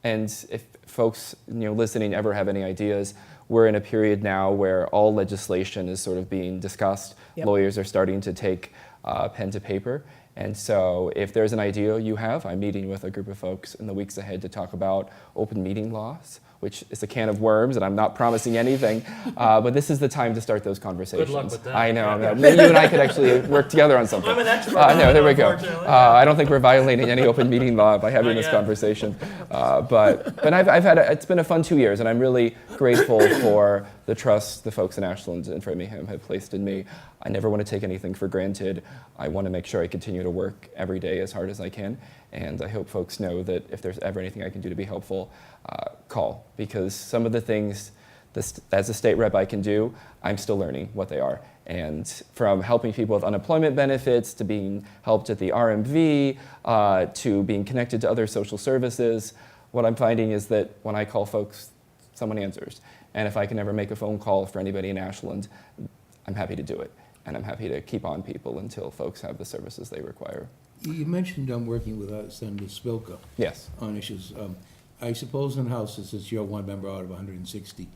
And if folks listening ever have any ideas, we're in a period now where all legislation is sort of being discussed. Yep. Lawyers are starting to take pen to paper. And so if there's an idea you have, I'm meeting with a group of folks in the weeks ahead to talk about open meeting laws, which is a can of worms, and I'm not promising anything, but this is the time to start those conversations. Good luck with that. I know. Maybe you and I could actually work together on something. I'm an expert on No, it, there we go. unfortunately. I don't think we're violating any open meeting law by having Not this yet. conversation. But I've had it's been a fun 2 years, and I'm really grateful for the trust the folks in Ashland and Framingham have placed in me. I never want to take anything for granted. I want to make sure I continue to work every day as hard as I can. And I hope folks know that if there's ever anything I can do to be helpful, call. Because some of the things as a state rep I can do, I'm still learning what they are. And from helping people with unemployment benefits, to being helped at the RMV, to being connected to other social services, what I'm finding is that when I call folks, someone answers. And if I can ever make a phone call for anybody in Ashland, I'm happy to do it. And I'm happy to keep on people until folks have the services they require. You mentioned working with Senator Spilka Yes. on issues. I suppose in the House, since you're one member out of 160,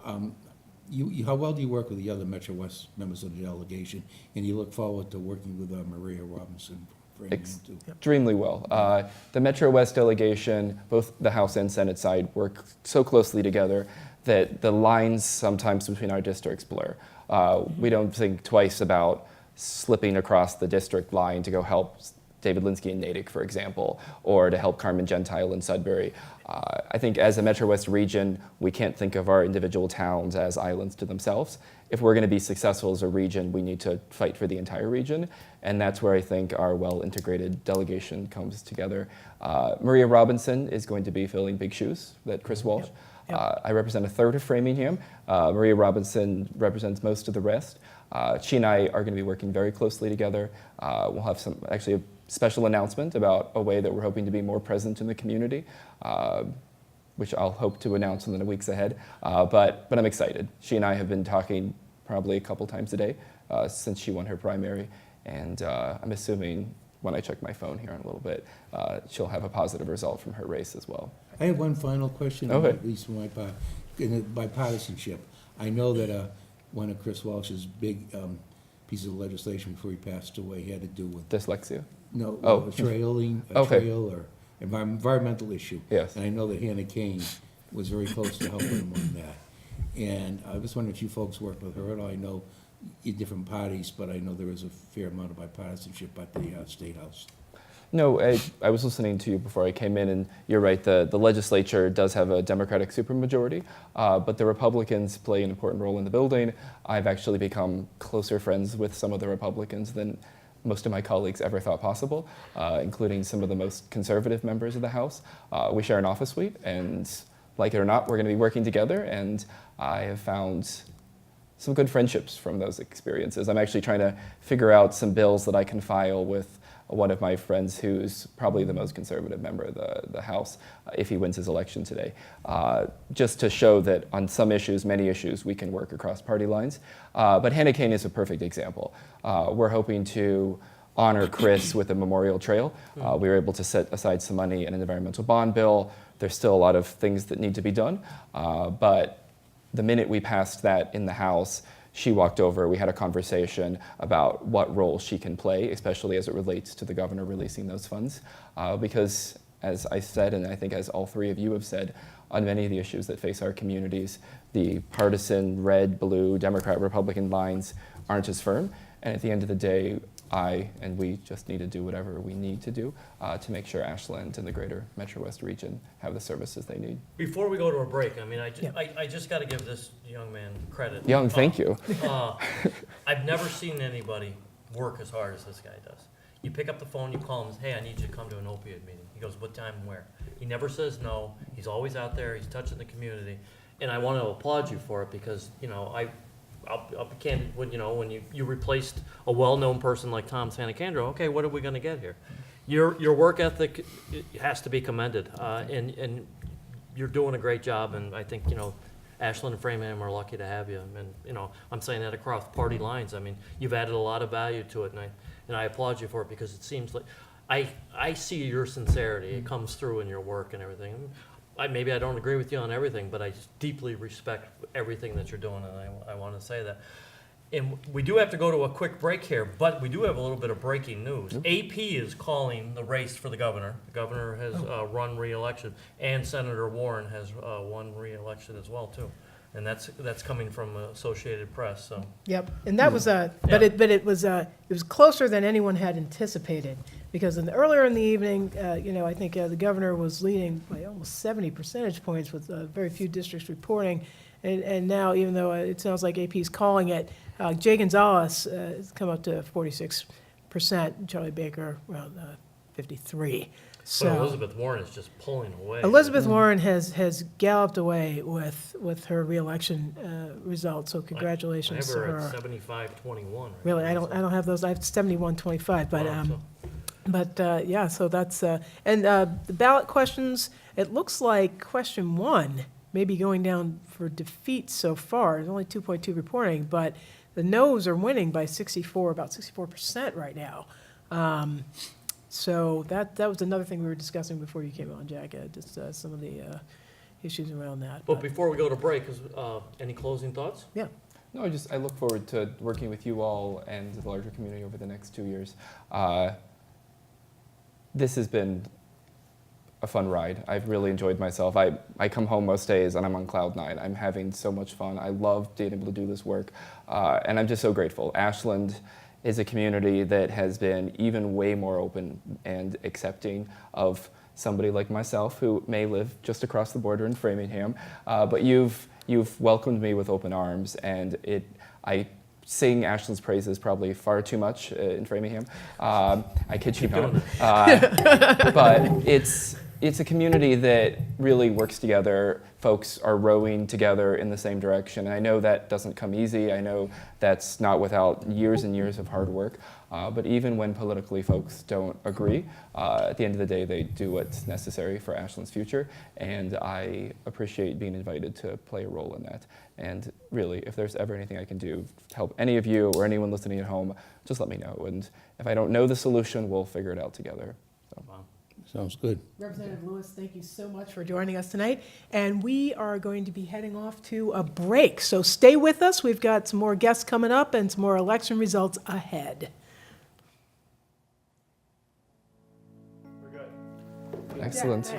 how well do you work with the other Metro West members of the delegation? And you look forward to working with Maria Robinson for anything too? Extremely well. The Metro West delegation, both the House and Senate side, work so closely together that the lines sometimes between our districts blur. We don't think twice about slipping across the district line to go help David Linsky in Natick, for example, or to help Carmen Gentile in Sudbury. I think as a Metro West region, we can't think of our individual towns as islands to themselves. If we're going to be successful as a region, we need to fight for the entire region, and that's where I think our well-integrated delegation comes together. Maria Robinson is going to be filling big shoes that Chris Walsh. I represent a third of Framingham. Maria Robinson represents most of the rest. She and I are going to be working very closely together. We'll have actually a special announcement about a way that we're hoping to be more present in the community, which I'll hope to announce in the weeks ahead. But I'm excited. She and I have been talking probably a couple times a day since she won her primary, and I'm assuming when I check my phone here in a little bit, she'll have a positive result from her race as well. I have one final question, Okay. at least from my part, in the bipartisanship. I know that one of Chris Walsh's big pieces of legislation before he passed away had to do with, Dyslexia? a Okay. trail or environmental issue. Yes. And I know that Hannah Kane was very close to helping him on that. And I was wondering if you folks worked with her at all. I know in different parties, but I know there is a fair amount of bipartisanship at the State House. No, I was listening to you before I came in, and you're right, the legislature does have a Democratic supermajority, but the Republicans play an important role in the building. I've actually become closer friends with some of the Republicans than most of my colleagues ever thought possible, including some of the most conservative members of the House. We share an office suite, and like it or not, we're going to be working together, and I have found some good friendships from those experiences. I'm actually trying to figure out some bills that I can file with one of my friends who's probably the most conservative member of the House if he wins his election today, just to show that on some issues, many issues, we can work across party lines. But Hannah Kane is a perfect example. We're hoping to honor Chris with a memorial trail. We were able to set aside some money in an environmental bond bill. There's still a lot of things that need to be done, but the minute we passed that in the House, she walked over, we had a conversation about what role she can play, especially as it relates to the governor releasing those funds. Because as I said, and I think as all three of you have said, on many of the issues that face our communities, the partisan red, blue, Democrat, Republican lines aren't as firm. And at the end of the day, I and we just need to do whatever we need to do to make sure Ashland and the greater Metro West region have the services they need. Before we go to a break, I mean, I Yeah. just got to give this young man credit. Young, thank you. I've never seen anybody work as hard as this guy does. You pick up the phone, you call him, hey, I need you to come to an opioid meeting. He goes, what time and where? He never says no. He's always out there. He's touching the community. And I want to applaud you for it because, I'll be candid, when you replaced a well-known person like Tom Sanacandro, okay, what are we going to get here? Your work ethic has to be commended, and you're doing a great job, and I think, Ashland and Framingham are lucky to have you. And, you know, I'm saying that across party lines. I mean, you've added a lot of value to it, and I applaud you for it, because it seems like, I see your sincerity. It comes through in your work and everything. Maybe I don't agree with you on everything, but I just deeply respect everything that you're doing, and I want to say that. And we do have to go to a quick break here, but we do have a little bit of breaking news. AP is calling the race for the governor. The governor has run re-election, and Senator Warren has won re-election as well, too. And that's coming from Associated Press, so. Yep, and that was it was closer than anyone had anticipated, because earlier in the evening, I think the governor was leading by almost 70 percentage points with very few districts reporting, and now, even though it sounds like AP's calling it, Jay Gonzalez has come up to 46%, Charlie Baker around 53%. So But Elizabeth Warren is just pulling away. Elizabeth Warren has galloped away with her reelection results, so congratulations I to have her her. at 75-21. Right Really, now, I don't have those. I have 71-25, but Wow, yeah. So that's and the ballot questions. It looks like question 1 may be going down for defeat so far. There's only 2.2 reporting, but the no's are winning by about 64% right now. So that was another thing we were discussing before you came on, Jack. Just some of the issues around that. But before we go to break, any closing thoughts? Yeah. No, I look forward to working with you all and the larger community over the next 2 years. This has been a fun ride. I've really enjoyed myself. I come home most days and I'm on cloud 9. I'm having so much fun. I love being able to do this work, and I'm just so grateful. Ashland is a community that has been even way more open and accepting of somebody like myself who may live just across the border in Framingham, but you've welcomed me with open arms, and I sing Ashland's praises probably far too much in Framingham. I kid you not. But it's a community that really works together. Folks are rowing together in the same direction. And I know that doesn't come easy. I know that's not without years and years of hard work. But even when politically folks don't agree, at the end of the day, they do what's necessary for Ashland's future. And I appreciate being invited to play a role in that. And really, if there's ever anything I can do to help any of you or anyone listening at home, just let me know. And if I don't know the solution, we'll figure it out together. So. Wow. Sounds good. Representative Lewis, thank you so much for joining us tonight. And we are going to be heading off to a break. So stay with us. We've got some more guests coming up and some more election results ahead. Excellent.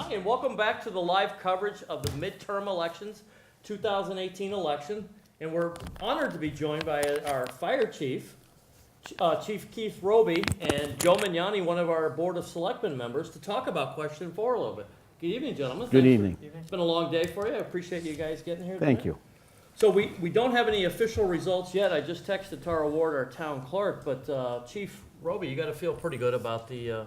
Hi, and welcome back to the live coverage of the midterm elections, 2018 election. And we're honored to be joined by our fire chief, Chief Keith Roby, and Joe Mignani, one of our Board of Selectmen members, to talk about question 4 a little bit. Good evening, gentlemen. Good evening. It's been a long day for you. I appreciate you guys getting here. Thank tonight. you. So we don't have any official results yet. I just texted Tara Ward, our town clerk, but Chief Roby, you got to feel pretty good about the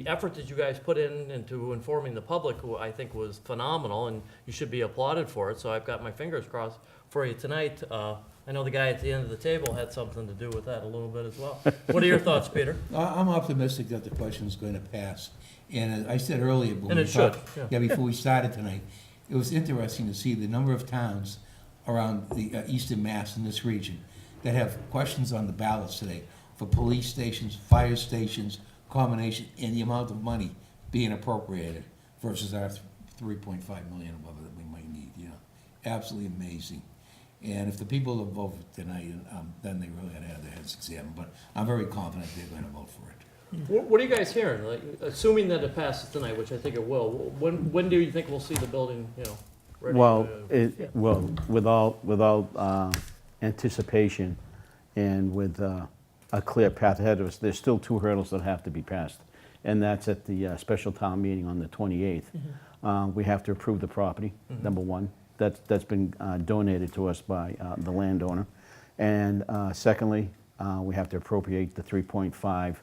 effort that you guys put into informing the public, who I think was phenomenal, and you should be applauded for it. So I've got my fingers crossed for you tonight. I know the guy at the end of the table had something to do with that a little bit as well. What are your thoughts, Peter? I'm optimistic that the question is going to pass. And as I said earlier, And it should, yeah. before we started tonight, it was interesting to see the number of towns around the eastern Mass in this region that have questions on the ballots today for police stations, fire stations, combination, and the amount of money being appropriated versus our 3.5 million or whatever that we might need. Absolutely amazing. And if the people that vote tonight, then they really ought to have their heads examined, but I'm very confident they're gonna vote for it. What are you guys hearing? Like, assuming that it passes tonight, which I think it will, when do you think we'll see the building, ready? Well, to- well, with all anticipation and with a clear path ahead of us, there's still 2 hurdles that have to be passed. And that's at the special town meeting on the 28th. We have to approve the property, number one. That's been donated to us by the landowner. And secondly, we have to appropriate the $3.5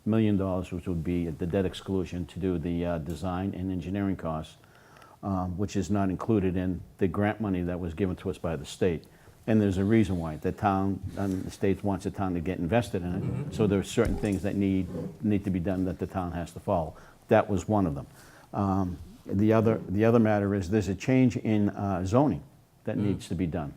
million, which would be the debt exclusion to do the design and engineering costs, which is not included in the grant money that was given to us by the state. And there's a reason why. The town, the state wants the town to get invested in it, so there are certain things that need to be done that the town has to follow. That was one of them. The other matter is there's a change in zoning that needs to be done,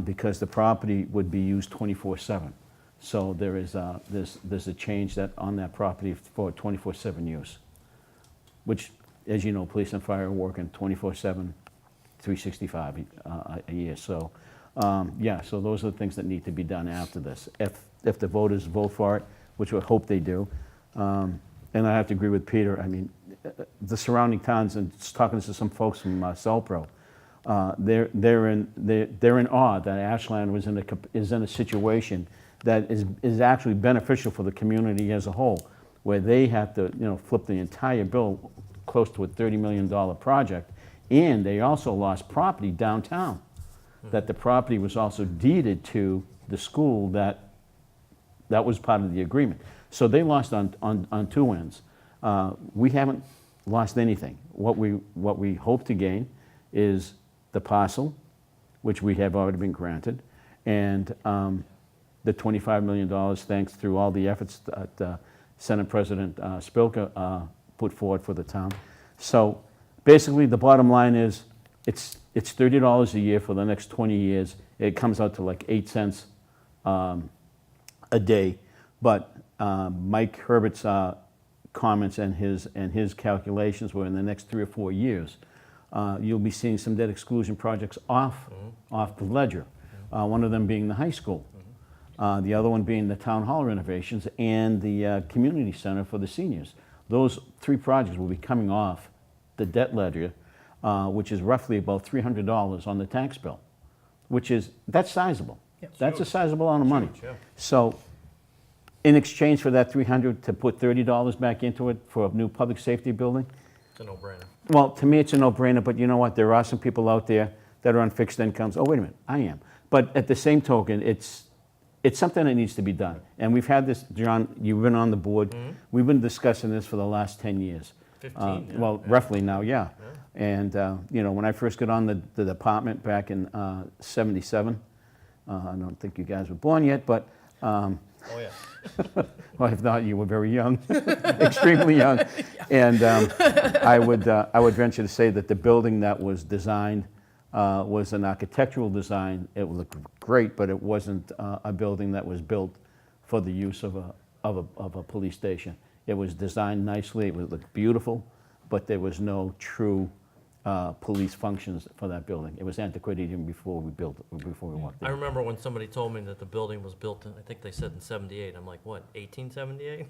because the property would be used 24/7. So there's a change that on that property for 24/7 use, which, as you know, police and fire are working 24/7, 365 a year. So, yeah, so those are the things that need to be done after this. If the voters vote for it, which I hope they do, and I have to agree with Peter, I mean, the surrounding towns, and just talking to some folks from Southborough, they're in awe that Ashland is in a situation that is actually beneficial for the community as a whole, where they have to, flip the entire bill, close to a $30 million project, and they also lost property downtown. That the property was also deeded to the school that was part of the agreement. So they lost on 2 ends. We haven't lost anything. What we hope to gain is the parcel, which we have already been granted, and the $25 million, thanks through all the efforts that Senate President Spilka put forward for the town. So basically, the bottom line is it's $30 a year for the next 20 years. It comes out to like 8 cents a day. But Mike Herbert's comments and his calculations were in the next 3 or 4 years, you'll be seeing some debt exclusion projects off the ledger. One of them being the high school. The other one being the town hall renovations and the community center for the seniors. Those 3 projects will be coming off the debt ledger, which is roughly about $300 on the tax bill, that's sizable. Yep. That's a sizable amount of money. Huge, yeah. So in exchange for that $300 to put $30 back into it for a new public safety building, It's a no-brainer. well, to me, it's a no-brainer, but you know what? There are some people out there that are on fixed incomes. Oh, wait a minute, I am. But at the same token, it's something that needs to be done. And we've had this, John, you've been on the board. We've been discussing this for the last 10 years. 15, yeah. Well, Yeah. roughly now, yeah. And, when I first got on the department back in '77, I don't think you guys were born yet, but, Oh, yeah. well, if not, you were very young, extremely young. And I would venture to say that the building that was designed was an architectural design. It looked great, but it wasn't a building that was built for the use of a police station. It was designed nicely, it looked beautiful, but there was no true police functions for that building. It was antiquated even before we walked in. I remember when somebody told me that the building was built in, I think they said in '78. I'm like, what, 1878?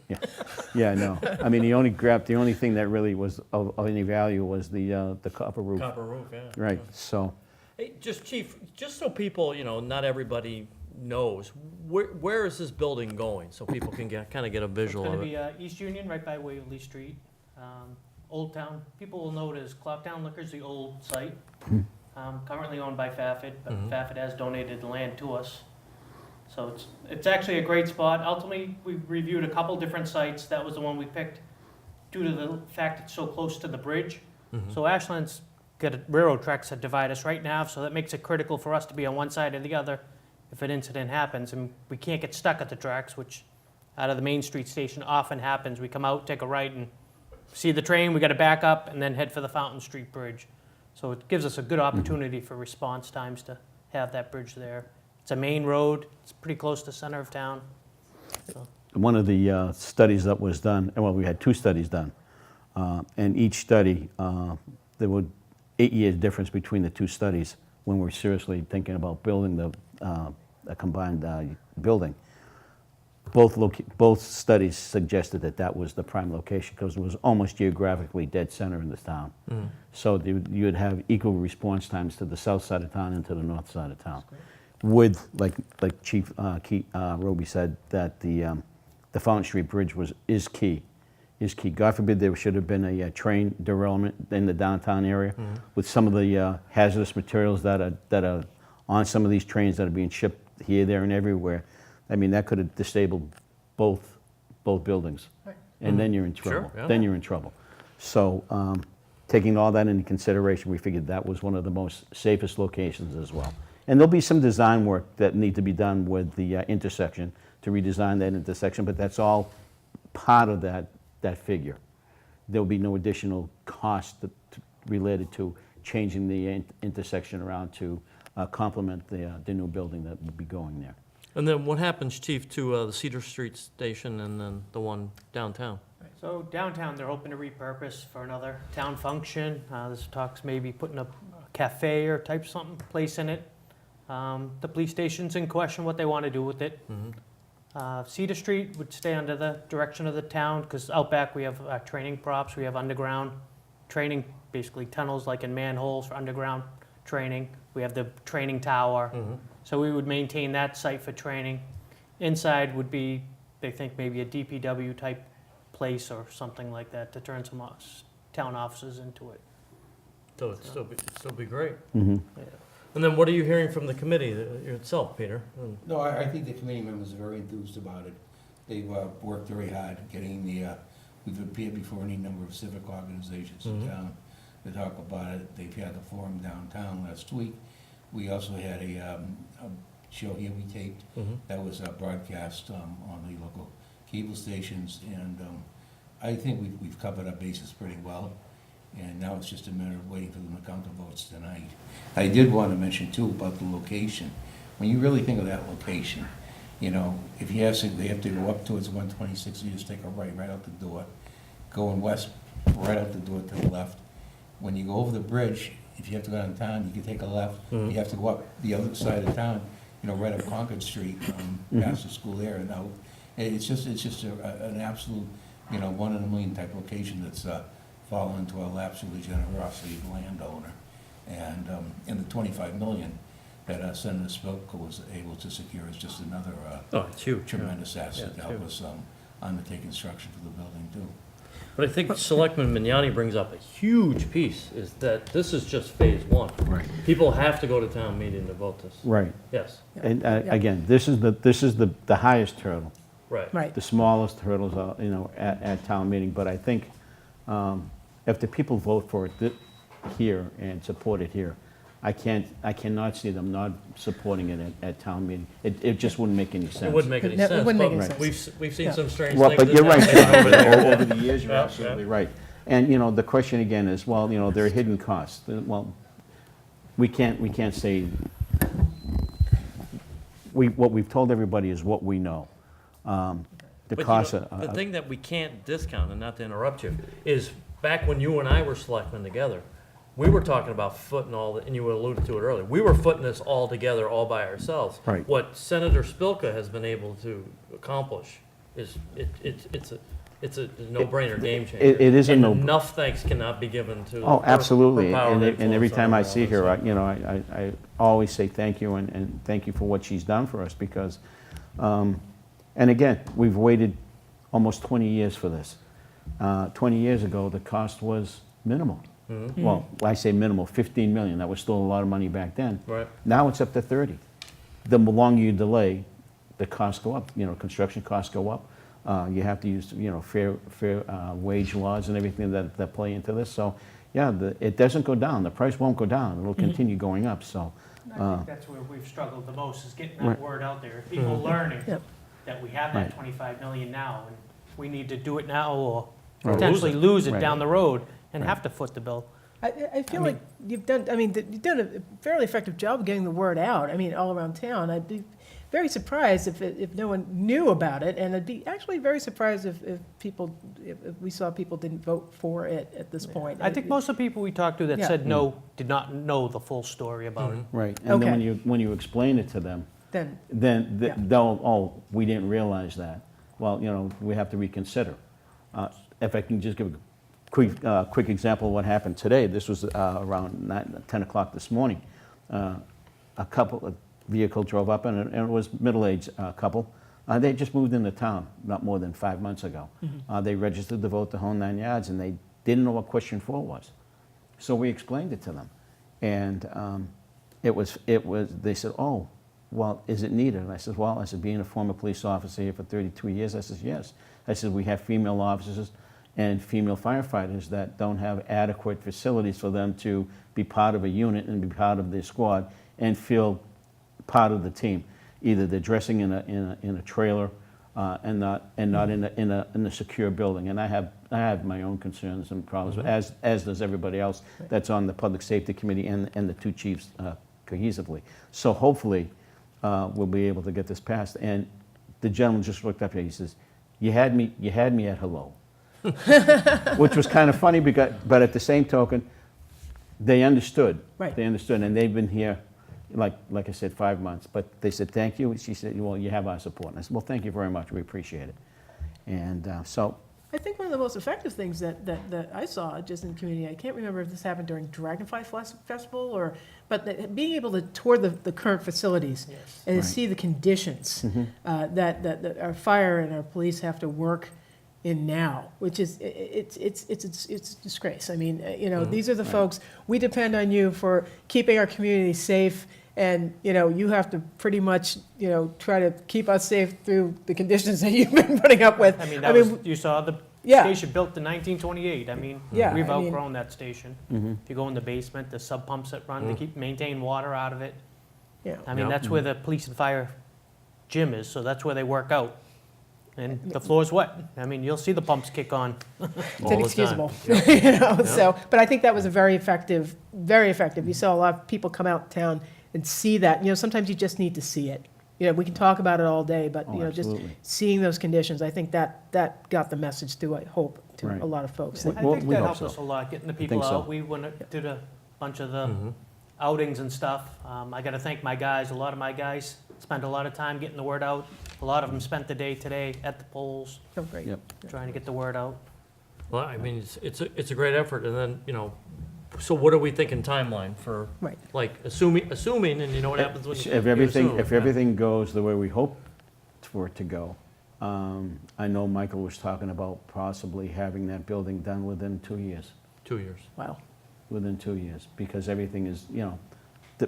Yeah, no. I mean, the only thing that really was of any value was the copper roof. Copper roof, yeah. Right, so, Hey, Chief, just so people, not everybody knows, where is this building going? So people can kind of get a It's visual going of to it. be East Union, right by Waverly Street. Old Town, people will know it as Clocktown Liquors, the old site. Currently owned by Fafford, but Fafford has donated the land to us. So it's actually a great spot. Ultimately, we reviewed a couple different sites. That was the one we picked due to the fact it's so close to the bridge. So Ashland's got railroad tracks that divide us right now, so that makes it critical for us to be on one side or the other if an incident happens. And we can't get stuck at the tracks, which out of the Main Street station often happens. We come out, take a right, and see the train, we got to back up and then head for the Fountain Street Bridge. So it gives us a good opportunity for response times to have that bridge there. It's a main road, it's pretty close to the center of town. So, one of the studies that was done, well, we had 2 studies done, and each study, there were 8 years difference between the 2 studies. when we're seriously thinking about building a combined building. Both studies suggested that that was the prime location because it was almost geographically dead center in the town. So you'd have equal response times to the south side of town and to the north side of town. With, like Chief Roby said, that the Fountain Street Bridge is key. God forbid there should have been a train derailment in the downtown area with some of the hazardous materials that are on some of these trains that are being shipped here, there, and everywhere. I mean, that could have disabled both buildings. Right. And then you're in trouble. Sure, yeah. Then you're in trouble. So taking all that into consideration, we figured that was one of the most safest locations as well. And there'll be some design work that need to be done with the intersection to redesign that intersection, but that's all part of that figure. There'll be no additional cost related to changing the intersection around to complement the new building that will be going there. And then what happens, Chief, to the Cedar Street station and then the one downtown? So downtown, they're hoping to repurpose for another town function. This talks maybe putting a cafe or type something, place in it. The police station's in question what they want to do with it. Cedar Street would stay under the direction of the town, because out back we have training props, we have underground training, basically tunnels like in manholes for underground training. We have the training tower. So we would maintain that site for training. Inside would be, they think, maybe a DPW type place or something like that to turn some town offices into it. So it'd still be great. Mm-hmm. Yeah. And then what are you hearing from the committee itself, Peter? No, I think the committee members are very enthused about it. They've worked very hard getting we've appeared before any number of civic organizations in town to talk about it. They've had the forum downtown last week. We also had a show here we taped that was broadcast on the local cable stations, and I think we've covered our bases pretty well. And now it's just a matter of waiting for them to count the votes tonight. I did want to mention too about the location. When you really think of that location, you know, if you have to, they have to go up towards 126, you just take a right out the door. Going west, right out the door to the left. When you go over the bridge, if you have to go downtown, you can take a left. You have to go up the other side of town, you know, right up Concord Street, past the school there and out. It's just an absolute, you know, 1 in a million type location that's fall into our laps with the generosity of the landowner. And the 25 million that Senator Spilka was able to secure is just another Oh, it's huge. tremendous asset to Yeah, help huge. us undertake construction for the building too. But I think Selectman Mignani brings up a huge piece, is that this is just phase one. Right. People have to go to town meeting to vote this. Right. Yes, And again, this is the highest hurdle. right. Right. The smallest hurdles are, you know, at town meeting, but I think if the people vote for it here and support it here, I cannot see them not supporting it at town meeting. It just wouldn't make any sense. It wouldn't make any It ne- sense. it wouldn't make but any sense. We've seen Yeah. some strange Well, things. but you're in right, town over the years, you're Yeah, absolutely yeah. right. And, you know, the question again is, well, you know, there are hidden costs. Well, we can't say, what we've told everybody is what we know. The But you costs know, are. the thing that we can't discount, and not to interrupt you, is back when you and I were selectmen together, we were talking about footing all, and you alluded to it earlier, we were footing this all together, all by ourselves. Right. What Senator Spilka has been able to accomplish is, it's a no-brainer game changer. It is a And no- enough thanks cannot be given to. Oh, her absolutely, power and influence every on time I all see this. her, you know, I always say thank you, and thank you for what she's done for us, because, and again, we've waited almost 20 years for this. 20 years ago, the cost was minimal. Well, I say minimal, 15 million, that was still a lot of money back then. Right. Now it's up to 30. The longer you delay, the costs go up, you know, construction costs go up. You have to use, you know, fair wage laws and everything that play into this. So, yeah, it doesn't go down. The price won't go down. It'll continue going up. So, I think that's where we've struggled the most, is getting that Right. word out there. People learning Yep. that we have Right. that 25 million now, and we need to do it now or Right. potentially lose it Right. down the road and Right. have to foot the bill. I feel like you've done, you've done a fairly effective job of getting the word out, all around town. I'd be very surprised if no one knew about it, and I'd be actually very surprised if we saw people didn't vote for it at this point. I think most of the people we talked to that Yeah. said no did not know the full story about it. Right, and then Okay. when you explain it to them, Then, then Yeah. they'll, oh, we didn't realize that. Well, we have to reconsider. If I can just give a quick example of what happened today, this was around 10 o'clock this morning. A vehicle drove up, and it was middle-aged couple. They just moved into town not more than 5 months ago. They registered to vote the whole 9 yards, and they didn't know what question 4 was. So we explained it to them. And they said, oh, well, is it needed? And I said, well, being a former police officer here for 32 years, I said, yes. I said, we have female officers and female firefighters that don't have adequate facilities for them to be part of a unit and be part of their squad and feel part of the team. Either they're dressing in a trailer and not in a secure building. And I have my own concerns and problems, as does everybody else that's on the Public Safety Committee and the 2 chiefs cohesively. So hopefully we'll be able to get this passed. And the gentleman just looked up here. He says, "You had me at hello," which was kind of funny, but at the same token, they understood. Right. They understood, and they've been here, like I said, 5 months. But they said, "Thank you." She said, "Well, you have our support." And I said, "Well, thank you very much. We appreciate it." And so. I think one of the most effective things that I saw just in the community, I can't remember if this happened during Dragonfly Festival but being able to tour the current facilities Yes. and Right. to see the conditions that our fire and our police have to work in now, which is, it's a disgrace. These are the folks, we depend on you for keeping our community safe, and, you have to pretty much, try to keep us safe through the conditions that you've been putting up with. You saw the Yeah. station built in 1928. Yeah, We've I mean- outgrown that station. If you go in the basement, the sub pumps that run to maintain water out of it. Yeah. Yeah. That's where the police and fire gym is, so that's where they work out. And the floor's wet. You'll see the pumps kick on. It's All the time. inexcusable, Yep. so, but I think that was a very effective. You saw a lot of people come out town and see that, sometimes you just need to see it. We can talk about it all day, but, Oh, just absolutely. seeing those conditions, I think that got the message through, I hope, to Right. a lot of folks. We- I Well, think we that hope helped so. us a lot, getting the I people think so. out. We did a bunch of the outings and stuff. I got to thank my guys. A lot of my guys spent a lot of time getting the word out. A lot of them spent the day today at the polls, So great. Yep. trying to get the word out. Well, it's a great effort, and then, so what are we thinking timeline for, Right. like, assuming, and you know what happens when you If you everything, assume, if yeah. everything goes the way we hope for it to go, I know Michael was talking about possibly having that building done within 2 years. 2 years. Wow. Within 2 years, because everything is,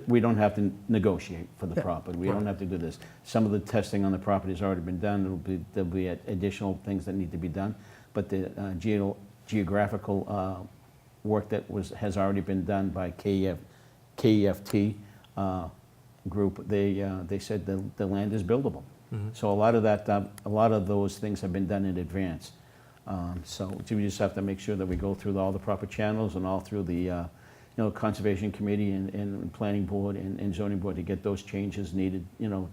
we don't have to negotiate for the Yeah. property. We don't Right. have to do this. Some of the testing on the property has already been done. There'll be additional things that need to be done. But the geographical work that has already been done by KEFT group, they said the land is buildable. So a lot of those things have been done in advance. So we just have to make sure that we go through all the proper channels and all through the Conservation Committee and Planning Board and Zoning Board to get those changes needed,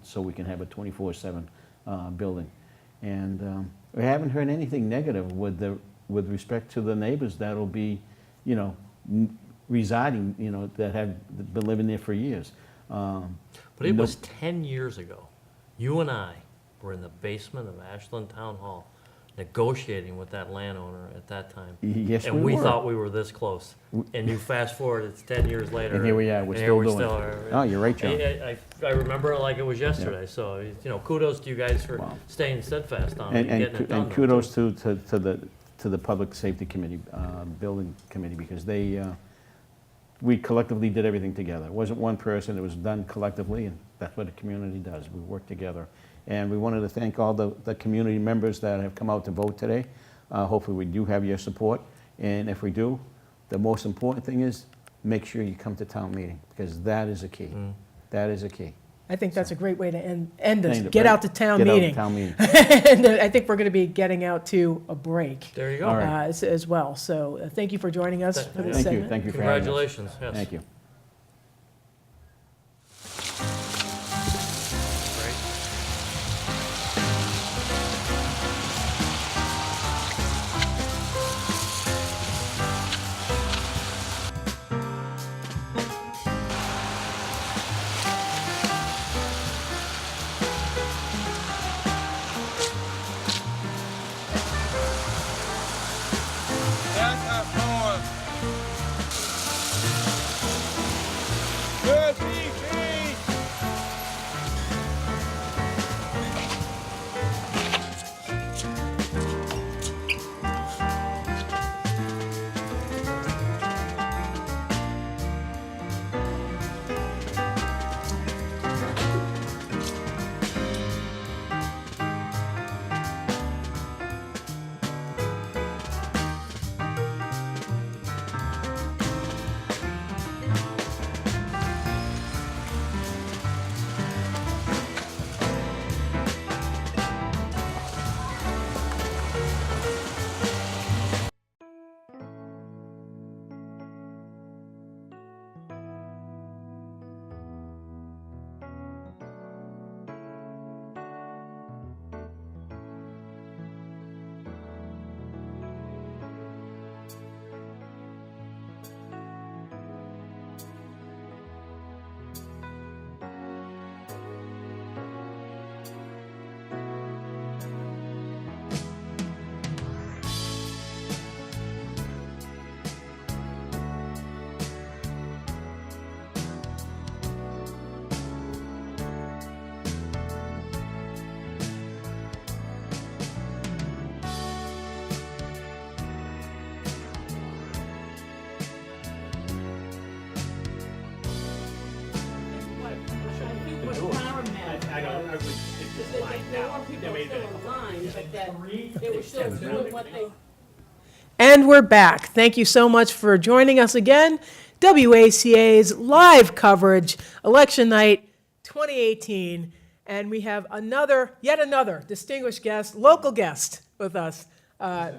so we can have a 24/7 building. And we haven't heard anything negative with respect to the neighbors that'll be, residing, that have been living there for years. But it was 10 years ago. You and I were in the basement of Ashland Town Hall negotiating with that landowner at that time. Yes, And we were. thought we were this close. And you fast forward, it's 10 years later. And here we are, we're and still here we doing still it. are. Oh, you're right, John. I remember it like it was yesterday, so, kudos to you guys for Wow. staying steadfast on it and And getting it done. and kudos to the Public Safety Committee, Building Committee, because we collectively did everything together. It wasn't one person, it was done collectively, and that's what a community does. We work together. And we wanted to thank all the community members that have come out to vote today. Hopefully we do have your support, and if we do, the most important thing is make sure you come to town meeting, because that is a key. That is a key. I think that's a great way to end this. End it, Get right? out to town Get out to meeting. town meeting. And I think we're going to be getting out to a break There you go. All right. as well. So thank you for joining us for this Thank segment. you, thank you for having us. Congratulations, yes. Thank you. Great. That's our poem. Good evening. And we're back. Thank you so much for joining us again. WACA's live coverage, election night 2018. And we have yet another distinguished guest, local guest with us. I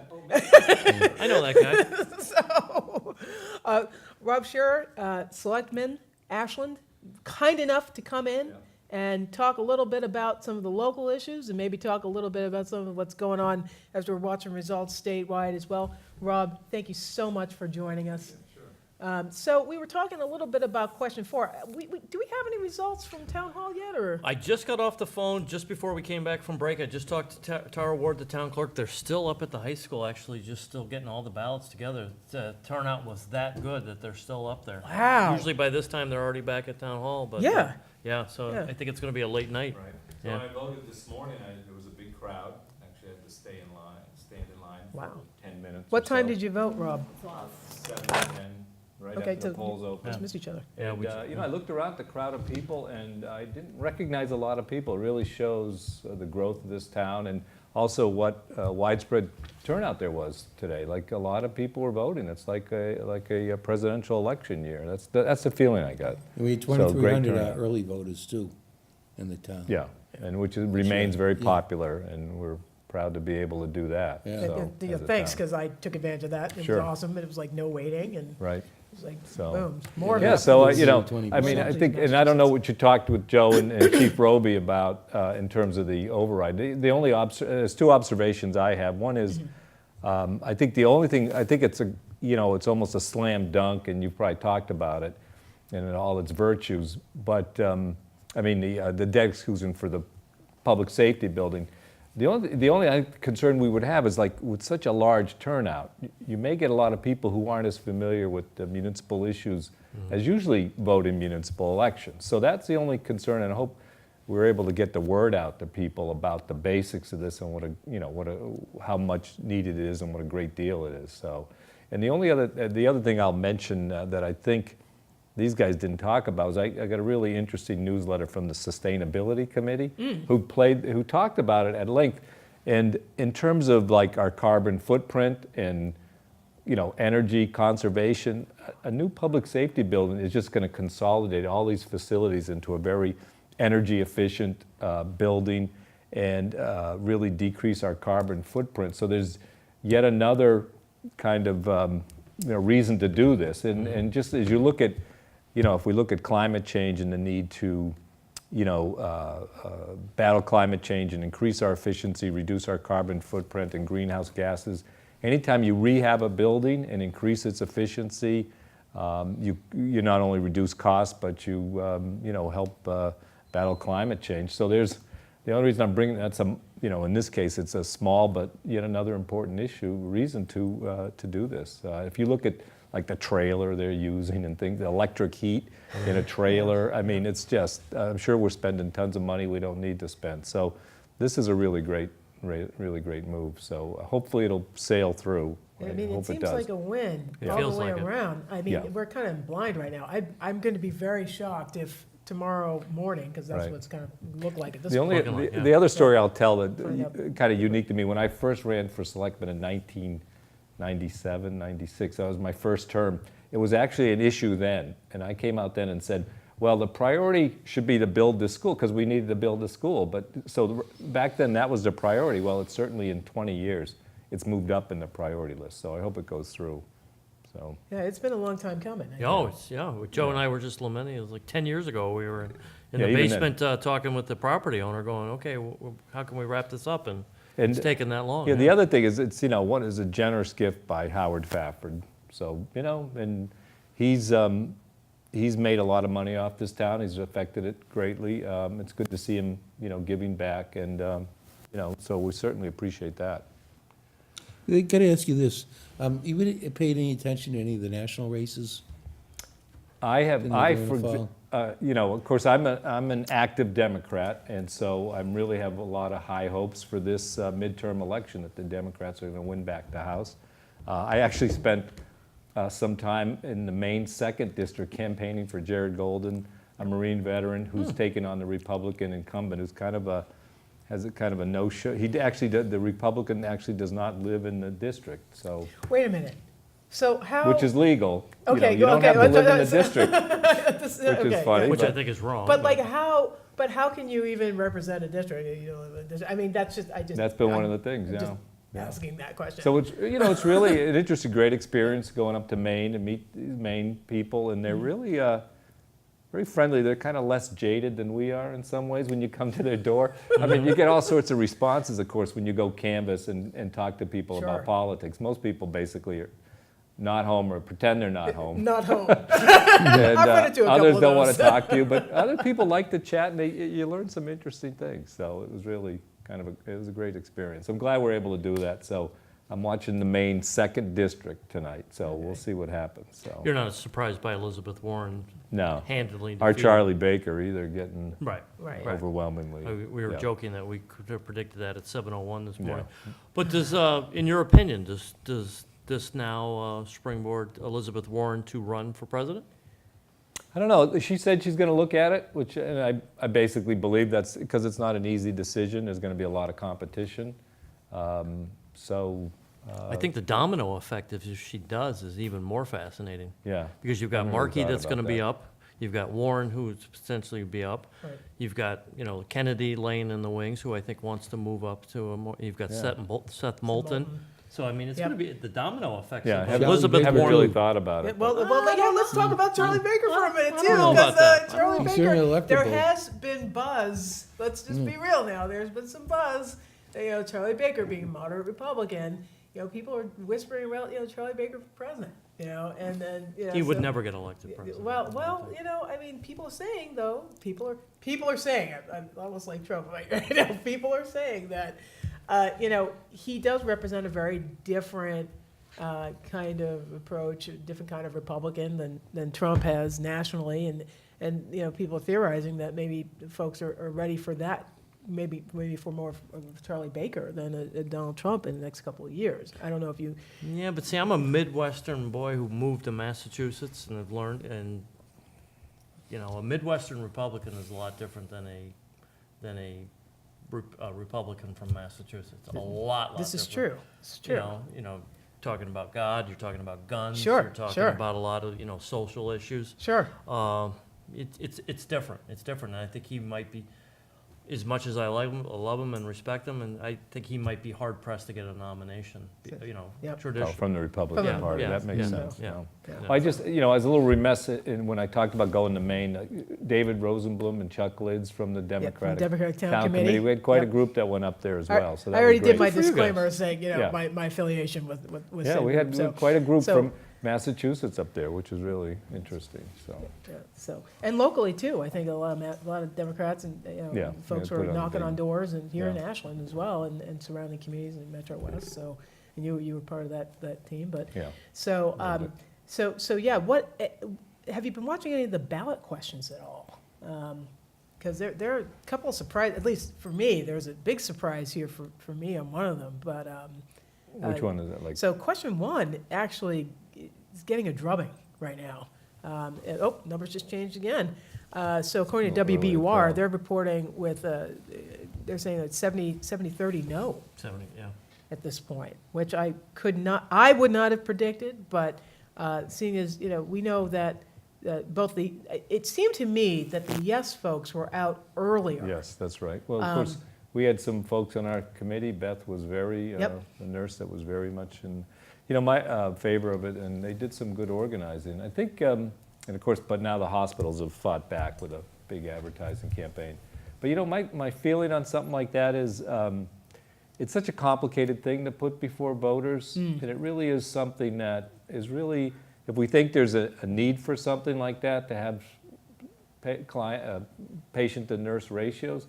know that guy. So, Rob Scherer, Selectman Ashland, kind enough to come in and talk a little bit about some of the local issues and maybe talk a little bit about some of what's going on as we're watching results statewide as well. Rob, thank you so much for joining us. So we were talking a little bit about question 4. Do we have any results from town hall yet, or? I just got off the phone just before we came back from break. I just talked to Tara Ward, the town clerk. They're still up at the high school, actually, just still getting all the ballots together. The turnout was that good that they're still up there. Wow. Usually by this time, they're already back at town hall, but. Yeah. Yeah, so Yeah. I think it's gonna be a late night. Right. So Yeah. when I voted this morning, there was a big crowd. Actually, I had to stand in line Wow. for 10 minutes. What time did you vote, Rob? 7 to 10, right Okay, after so the polls opened. Let's miss each other. Yeah, And, we- I looked around the crowd of people, and I didn't recognize a lot of people. It really shows the growth of this town, and also what widespread turnout there was today. Like, a lot of people were voting. It's like a presidential election year. That's the feeling I got. And we had So, great 2,300 turnout. early voters too in the town. Yeah, and which remains very Yeah. popular, and we're proud to be able to do that. Yeah. so, Yeah, as a thanks, town. because I took advantage of that. It was Sure. awesome, and it was like no waiting, and it Right. was like, So- boom, more. Yeah, of so, It's I mean, 20%. I think, and I don't know what you talked with Joe and Chief Roby about in terms of the override. There's 2 observations I have. One is, I think the only thing, I think it's it's almost a slam dunk, and you've probably talked about it and in all its virtues. But, I mean, the debt exclusion for the public safety building, the only concern we would have is, like, with such a large turnout, you may get a lot of people who aren't as familiar with the municipal issues as usually vote in municipal elections. So that's the only concern, and I hope we're able to get the word out to people about the basics of this and how much needed it is and what a great deal it is. So, and the other thing I'll mention that I think these guys didn't talk about was I got a really interesting newsletter from the Sustainability Committee who talked about it at length. And in terms of, like, our carbon footprint and energy conservation, a new public safety building is just going to consolidate all these facilities into a very energy efficient building and really decrease our carbon footprint. So there's yet another kind of reason to do this. And just as you look at, if we look at climate change and the need to, battle climate change and increase our efficiency, reduce our carbon footprint and greenhouse gases, anytime you rehab a building and increase its efficiency, you not only reduce costs, but you help battle climate change. So there's the only reason I'm bringing that's in this case it's a small but yet another important reason to do this. If you look at like the trailer they're using and things, the electric heat in a trailer, I mean it's just I'm sure we're spending tons of money we don't need to spend. So this is a really great move. So hopefully it'll sail through. I mean, it hope seems does. like a win It all feels the way like it. around. I mean, Yeah. we're kind of blind right now. I'm going to be very shocked if tomorrow morning, because that's Right. what's going to look like at this The point. only Looking like, yeah. the other story I'll tell Find out. that kind of unique to me, when I first ran for selectman in 1997, 96, that was my first term. It was actually an issue then, and I came out then and said, well, the priority should be to build this school because we needed to build the school. But so back then that was the priority. Well, it's certainly in 20 years it's moved up in the priority list. So I hope it goes through. So Yeah, it's been a long time coming. Joe and I were just lamenting, it was like 10 years ago, we were in Yeah, the even then. basement talking with the property owner going, okay, how can we wrap this up? And it's taken that long. Yeah, the other thing is it's one is a generous gift by Howard Fafford. So and he's made a lot of money off this town. He's affected it greatly. It's good to see him giving back, and so we certainly appreciate that. I gotta ask you this, you really paid any attention to any of the national races? I have, In I, the for, fall? of course, I'm an active Democrat, and so I really have a lot of high hopes for this midterm election that the Democrats are going to win back the House. I actually spent some time in the Maine 2nd District campaigning for Jared Golden, a Marine veteran who's taken on the Republican incumbent, who's has a kind of a no-show. The Republican actually does not live in the district, so. Wait a minute. So how? Which is legal. Okay, You don't okay, have to well, live in the that's- district, This- which is okay, funny. yeah. Which I think is wrong. But like how? But how can you even represent a district? I mean, that's just That's been one of I'm the things, just yeah. asking that question. So it's really an interesting, great experience going up to Maine and meet these Maine people, and they're really very friendly. They're kind of less jaded than we are in some ways when you come to their door. I mean, you get all sorts of responses, of course, when you go canvass and talk to people Sure. about politics. Most people basically are not home or pretend they're not home. Not home. And, I've run into a couple others of don't want those. to talk to you, but other people like to chat, and you learn some interesting things. So it was really it was a great experience. I'm glad we're able to do that. So I'm watching the Maine 2nd District tonight, so we'll see what happens. So You're not surprised by Elizabeth Warren no, handily our defeating- Charlie Baker either getting Right. Right. overwhelmingly. We were yeah. joking that we could have predicted that at 7:01 this morning. Yeah. But in your opinion, does this now springboard Elizabeth Warren to run for president? I don't know. She said she's going to look at it, and I basically believe that's because it's not an easy decision. There's going to be a lot of competition. I think the domino effect, if she does, is even more fascinating. Yeah. Because you've I got haven't really Markey thought that's about going to be that. up. You've got Warren, who's potentially be up. Right. You've got, Kennedy laying in the wings, who I think wants to move up to a more, you've got Yeah. Seth Moulton. So, I mean, it's Yep. going to be the domino effect. Yeah, I of haven't, Elizabeth haven't Warren. really thought about it. Well, let's talk about Charlie Baker for a minute I too, don't know about because that. Charlie He's Baker, certainly there electable. has been buzz. Let's just be real now. There's been some buzz. Charlie Baker being a moderate Republican. People are whispering about Charlie Baker for president. And then He would so- never get elected president. Well, I mean, people are saying though. People are saying. I'm almost like Trump. People are saying that. He does represent a very different kind of approach, a different kind of Republican than Trump has nationally, and people are theorizing that maybe folks are ready for that. Maybe for more of Charlie Baker than a Donald Trump in the next couple of years. I don't know if you. Yeah, but see, I'm a Midwestern boy who moved to Massachusetts and have learned, and a Midwestern Republican is a lot different than a Republican from Massachusetts. A lot This is different. true. It's true. Talking about God, you're talking about guns. Sure, You're talking sure. about a lot of social issues. Sure. it's different. It's different, and I think he might be, as much as I love him and respect him, and I think he might be hard pressed to get a nomination. You know, Yep. Oh, tradition. from the Republican Yeah, Party, yeah, that makes yeah, sense. yeah, no. yeah. I just, I was a little remiss when I talked about going to Maine. David Rosenblum and Chuck Lids from the Democratic Democratic Town Committee. We had quite a Yep. group that went up there as I- well, so that I was already great. did my Good for you guys. disclaimer saying, you know, Yeah. my affiliation with Yeah, same we group. had So- quite a group so- from Massachusetts up there, which was really interesting, so. Yeah, so, and locally too, I think a lot of Democrats and, Yeah, folks yeah, were put on a knocking big- on doors and here in yeah. Ashland as well and surrounding communities in Metro West, so, and you were part of that team, but, Yeah. so, A little so yeah, have you been watching any of the ballot questions at all? Because there are a couple of surprise, at least for me, there's a big surprise here for me on one of them, but, Which one is it, like? so question one actually is getting a drubbing right now. Numbers just changed again. So according to Oh, really? WBUR, Wow. they're reporting with, they're saying that 70-30 no 70, yeah. at this point, which I would not have predicted, but seeing as, we know that it seemed to me that the yes folks were out earlier. Yes, that's right. Well, of course, we had some folks on our committee. Beth was very, Yep. the nurse that was very much in, my favor of it, and they did some good organizing. I think, and of course, but now the hospitals have fought back with a big advertising campaign. But my feeling on something like that is, it's such a complicated thing to put before voters, and it really is something that is really, if we think there's a need for something like that, to have patient to nurse ratios,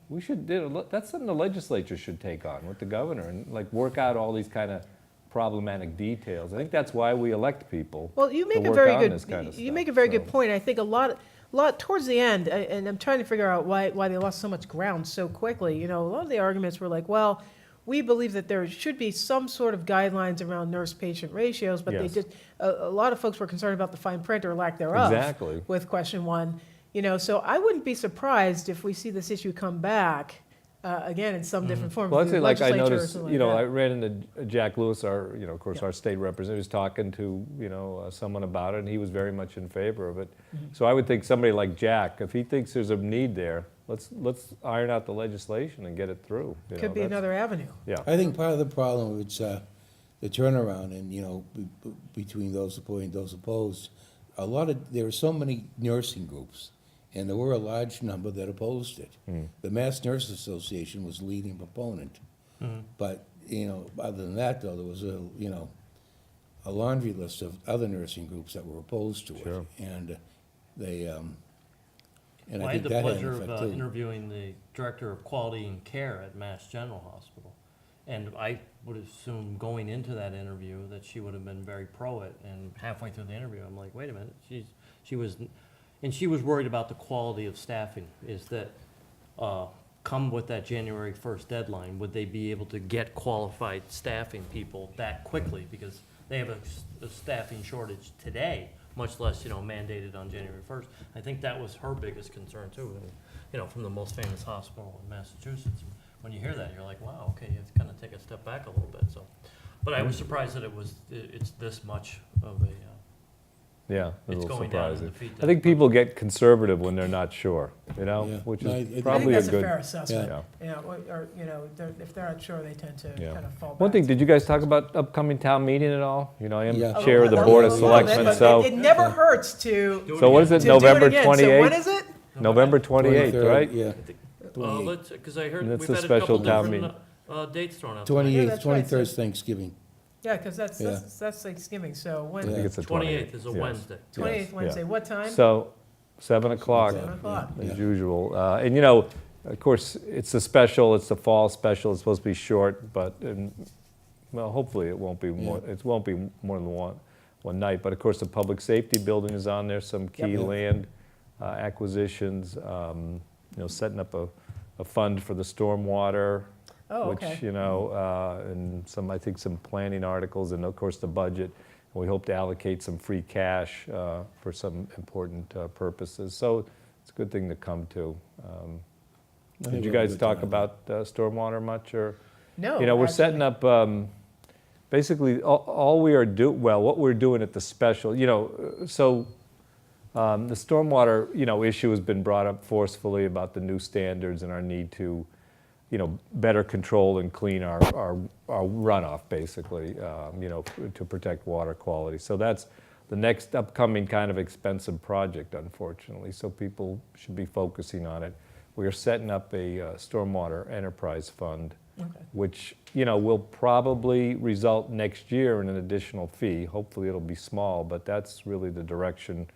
we should, that's something the legislature should take on with the governor and like work out all these kind of problematic details. I think that's why we elect people. Well, you make to a work very on good, this kind of you stuff, make a very so. good point. I think a lot towards the end, and I'm trying to figure out why they lost so much ground so quickly. A lot of the arguments were like, well, we believe that there should be some sort of guidelines around nurse-patient ratios, but they Yes. just, a lot of folks were concerned about the fine print or lack thereof. Exactly. With question one. So I wouldn't be surprised if we see this issue come back, again, in some different form. Well, I'd through say, like I legislature or noticed, something like I that. ran into Jack Lewis, of course, Yeah. our state representative, was talking to, someone about it, and he was very much in favor of it. Mm-hmm. So I would think somebody like Jack, if he thinks there's a need there, let's iron out the legislation and get it through. Could be another avenue. Yeah. I think part of the problem is the turnaround and, between those supporting, those opposed. There are so many nursing groups, and there were a large number that opposed it. The Mass Nurses Association was the leading proponent. But, other than that, though, there was a laundry list of other nursing groups that were opposed to it. Sure. And they, and Well, I I had think the that had pleasure an of effect too. interviewing the Director of Quality and Care at Mass General Hospital. And I would assume going into that interview that she would have been very pro it, and halfway through the interview, I'm like, wait a minute, she was worried about the quality of staffing, is that, come with that January 1st deadline, would they be able to get qualified staffing people that quickly? Because they have a staffing shortage today, much less, mandated on January 1st. I think that was her biggest concern too, and, from the most famous hospital in Massachusetts. When you hear that, you're like, wow, okay, you have to kind of take a step back a little bit, so. But I was surprised that it's this much of a, Yeah, a it's little going down in surprising. defeat. I think people get conservative when they're not sure, Yeah. which No, I is think probably I a think that's a good. fair assessment. Yeah. Or, if they're not sure, they tend to Yeah. kind of fall back. One thing, did you guys talk about upcoming town meeting at all? I am Yeah. chair of the A Board of little bit, Selectmen, but so, It never hurts to so what is it, do it November again. So when 28th? is it? November 28th, 23rd, right? Yeah. Because I heard And that's we've the had a couple special town different dates thrown out. 28th, that's right, 23rd so- is Thanksgiving. Yeah, because that's Yeah. Thanksgiving, so I when, think it's the 28th 28th. is a yes. Wednesday. 28th yeah. Wednesday, what time? So, 7 o'clock. 7 o'clock. Yeah. As usual. And of course, it's the fall special, it's supposed to be short, but, well, hopefully it won't be more, Yeah. it won't be more than one night. But of course, the public safety building is on there, some key Yep. land acquisitions, setting up a fund for the stormwater, Oh, which, okay. and I think some planning articles, and of course, the budget. And we hope to allocate some free cash for some important purposes. So it's a good thing to come to. I think Did you we'll have a guys good talk time. about stormwater much, or? No. We're actually. setting up, basically, what we're doing at the special, so The stormwater, issue has been brought up forcefully about the new standards and our need to, better control and clean our runoff, basically, to protect water quality. So that's the next upcoming kind of expensive project, unfortunately, so people should be focusing on it. We are setting up a stormwater enterprise fund, which, will probably result next year in an additional fee. Hopefully it'll be small, but that's really the direction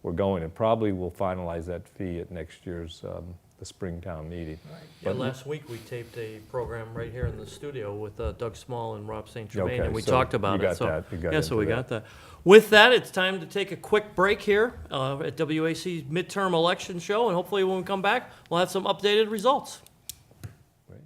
we're going. And probably we'll finalize that fee at next year's the Springtown meeting. Yeah, last week we taped a program right here in the studio with Doug Small and Rob St. Germain, Okay, and we so talked about you it. got So that. You got yeah, so we into got that. With that, it's time to take a quick break here at WAC's midterm election show, and hopefully when we come back, we'll have some updated results. Great.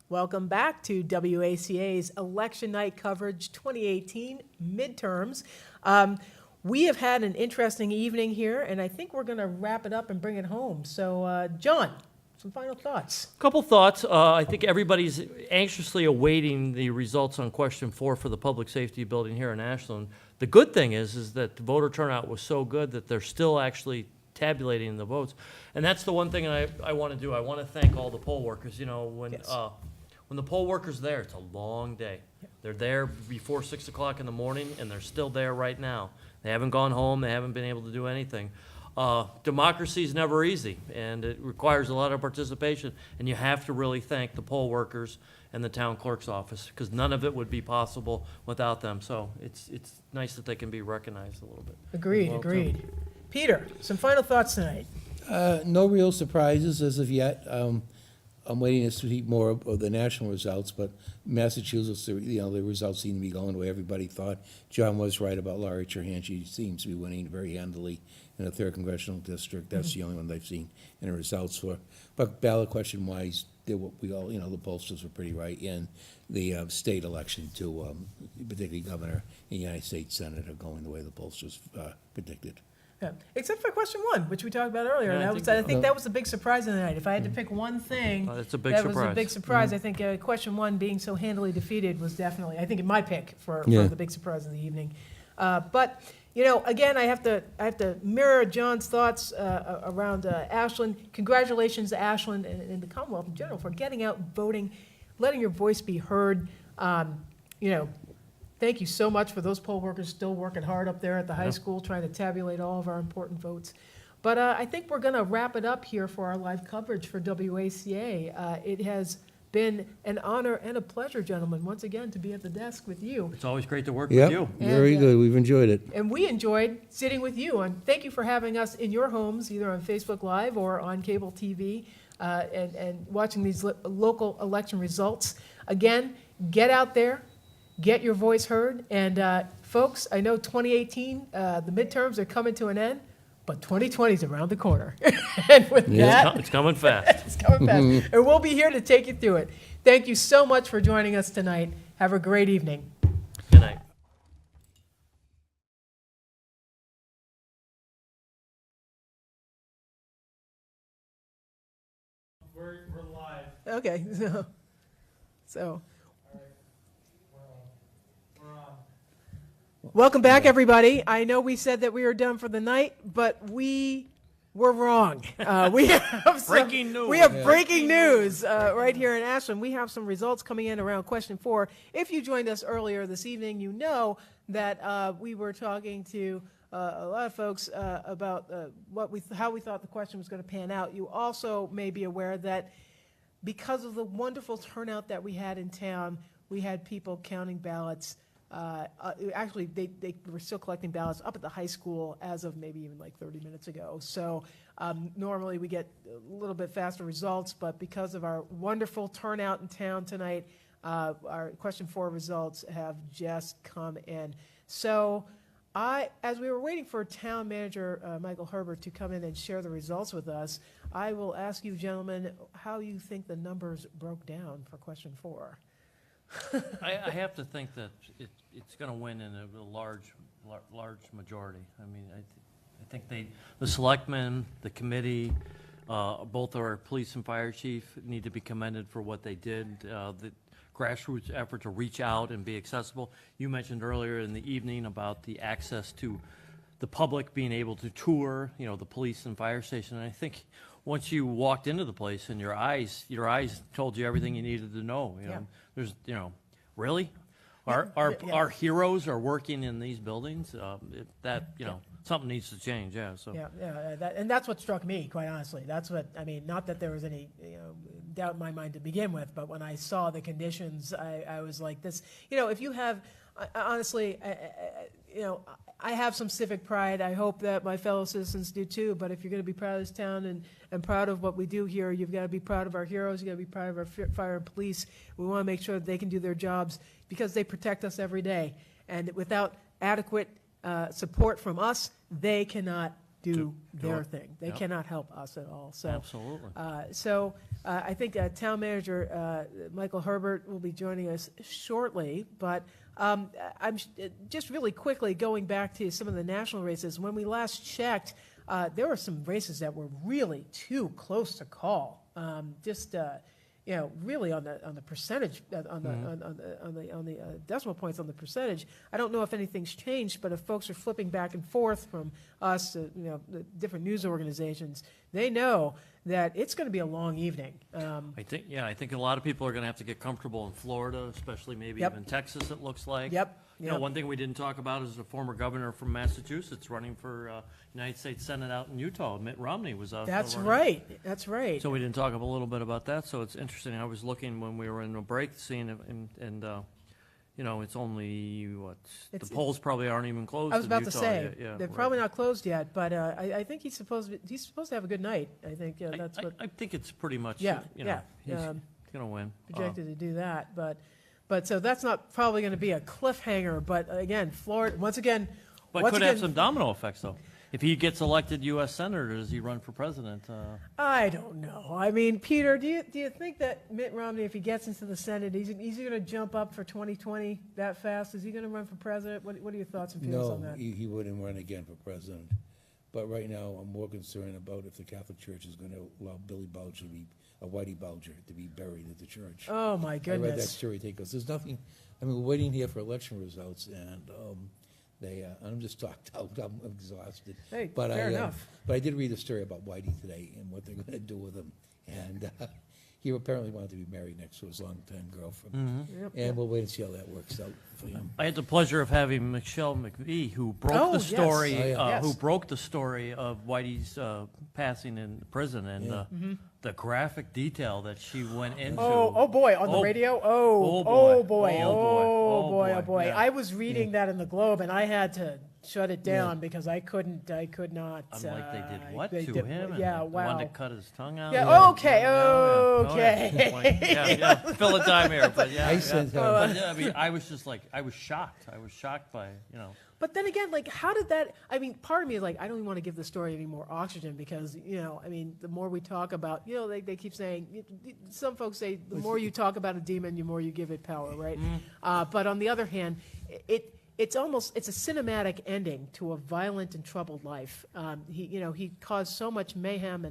Welcome back to WACA's Election Night Coverage 2018 midterms. We have had an interesting evening here, and I think we're going to wrap it up and bring it home. So, John, some final thoughts. Couple thoughts. I think everybody's anxiously awaiting the results on question 4 for the public safety building here in Ashland. The good thing is that the voter turnout was so good that they're still actually tabulating the votes. And that's the one thing I want to do. I want to thank all the poll workers. When the poll workers are there, it's a long day. They're there before 6 o'clock in the morning, and they're still there right now. They haven't gone home. They haven't been able to do anything. Democracy is never easy, and it requires a lot of participation, and you have to really thank the poll workers and the town clerk's office, because none of it would be possible without them. So it's nice that they can be recognized a little bit. Agreed, Well, agreed. Peter, some final thoughts tonight. No real surprises as of yet. I'm waiting to see more of the national results, but Massachusetts, the results seem to be going the way everybody thought. John was right about Laurie Trahan. She seems to be winning very handily in the 3rd Congressional District. That's the only one they've seen any results for. But ballot question-wise, we all, the pollsters were pretty right in the state election too, particularly governor and United States Senate are going the way the pollsters predicted. Yeah. Except for question 1, which we talked about earlier. Yeah, I I think that was the big surprise of the night. If I had to pick one thing, It's a big that was a surprise. big surprise. I think question 1 being so handily defeated was definitely, I think, my pick for Yeah. the big surprise of the evening. But again, I have to mirror John's thoughts around Ashland. Congratulations to Ashland and the Commonwealth in general for getting out and voting, letting your voice be heard. Thank you so much for those poll workers still working hard up there at the high school, trying to tabulate all of our important votes. But I think we're going to wrap it up here for our live coverage for WACA. It has been an honor and a pleasure, gentlemen, once again, to be at the desk with you. It's always great to work Yeah, with you. very good. We've enjoyed it. And we enjoyed sitting with you. And thank you for having us in your homes, either on Facebook Live or on cable TV, and watching these local election results. Again, get out there. Get your voice heard. And folks, I know 2018, the midterms are coming to an end, but 2020 is around the corner. And with that, It's coming fast. it's coming fast. And we'll be here to take you through it. Thank you so much for joining us tonight. Have a great evening. Good night. We're live. Okay, so. Welcome back, everybody. I know we said that we were done for the night, but we we're wrong. We have Breaking news. We have breaking news right here in Ashland. We have some results coming in around question 4. If you joined us earlier this evening, you know that we were talking to a lot of folks about how we thought the question was going to pan out. You also may be aware that because of the wonderful turnout that we had in town, we had people counting ballots. Actually, they were still collecting ballots up at the high school as of maybe even like 30 minutes ago. So normally we get a little bit faster results, but because of our wonderful turnout in town tonight, our question 4 results have just come in. So as we were waiting for Town Manager Michael Herbert to come in and share the results with us, I will ask you gentlemen how you think the numbers broke down for question 4. I have to think that it's going to win in a large majority. I mean, I think the selectmen, the committee, both our police and fire chief need to be commended for what they did. The grassroots effort to reach out and be accessible. You mentioned earlier in the evening about the access to the public being able to tour, the police and fire station. And I think once you walked into the place and your eyes told you everything you needed to know. There's, really? Our heroes are working in these buildings. Something needs to change. Yeah. So. And that's what struck me, quite honestly. That's what I mean. Not that there was any doubt in my mind to begin with, but when I saw the conditions, I was like, this. If you have, honestly, I have some civic pride. I hope that my fellow citizens do too. But if you're going to be proud of this town and proud of what we do here, you've got to be proud of our heroes. You've got to be proud of our fire and police. We want to make sure that they can do their jobs because they protect us every day. And without adequate support from us, they cannot do their thing. They cannot help us at all. So, absolutely. I think Town Manager Michael Herbert will be joining us shortly. But I'm just really quickly going back to some of the national races. When we last checked, there were some races that were really too close to call. Really on the percentage, on the decimal points on the percentage. I don't know if anything's changed, but if folks are flipping back and forth from us to the different news organizations, they know that it's going to be a long evening. I think a lot of people are going to have to get comfortable in Florida, especially maybe even Texas. It looks like. One thing we didn't talk about is the former governor from Massachusetts running for United States Senate out in Utah. Mitt Romney was out. That's right. That's right. So we didn't talk a little bit about that. So it's interesting. I was looking when we were in a break, seeing and it's only the polls probably aren't even closed. I was about in Utah to say yet. they're probably not closed yet, but I think he's supposed to have a good night. I think that's what I think it's pretty much. Yeah. He's going to win. Projected to do that, but so that's not probably going to be a cliffhanger. But again, Florida once again. But could have some domino effects though. If he gets elected U.S. Senator, does he run for president? I don't know. I mean, Peter, do you think that Mitt Romney, if he gets into the Senate, he's going to jump up for 2020 that fast? Is he going to run for president? What are your thoughts and feelings on that? No, he wouldn't run again for president. But right now, I'm more concerned about if the Catholic Church is going to allow Billy Boucher Whitey Boucher to be buried at the church. Oh my goodness! I read that story today because there's nothing. I mean, we're waiting here for election results, and I'm just talked out. I'm exhausted. Hey, but fair enough. But I did read a story about Whitey today and what they're going to do with him, and he apparently wanted to be married next to his longtime girlfriend. Mm-hmm. And we'll wait and see how that works out for him. I had the pleasure of having Michelle McVie, who broke the story, Yes. who broke the story of Whitey's passing in prison, and the graphic detail that she went into. Oh boy, on the radio. Oh boy. Yeah. I was reading that in the Globe, and I had to shut it down because I could not. I'm like, they did what to him? Yeah, and the wow. one that cut his tongue out? Yeah, okay. Fill the time here, but yeah. I sent him. But, I mean, I was just like, I was shocked. I was shocked by, But then again, like, how did that? I mean, part of me is like, I don't even want to give the story any more oxygen because, I mean, the more we talk about, they keep saying, some folks say, the more you talk about a demon, the more you give it power, right? But on the other hand, it's a cinematic ending to a violent and troubled life. He caused so much mayhem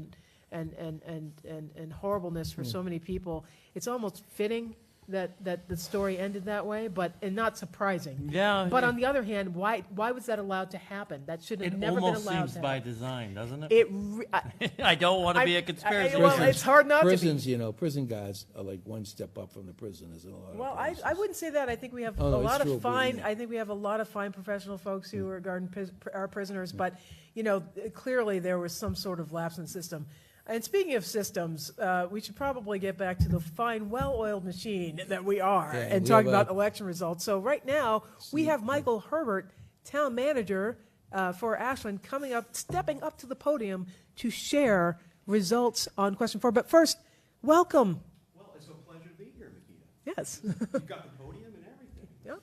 and horribleness for so many people. It's almost fitting that the story ended that way, and not surprising. Yeah. But on the other hand, why was that allowed to happen? That should have It never been almost allowed seems to by happen. design, doesn't it? It, re- I- I don't want to be a I- conspiracy well, theorist. it's hard not to be. Prisons, prison guards are like one step up from the prisoners in a lot of Well, places. I wouldn't say that. I think we have Oh, a no, it's lot true, of but, fine, yeah. I think we have a lot of fine professional folks who are guarding our prisoners, but, clearly there was some sort of lapse in the system. And speaking of systems, we should probably get back to the fine, well-oiled machine that we are Yeah, and we talk have about a- election results. So right now, we have Michael Herbert, town manager for Ashland, stepping up to the podium to share results on question 4. But first, welcome. Well, it's a pleasure to be here, Makita. Yes. You've got the podium and everything. Yeah.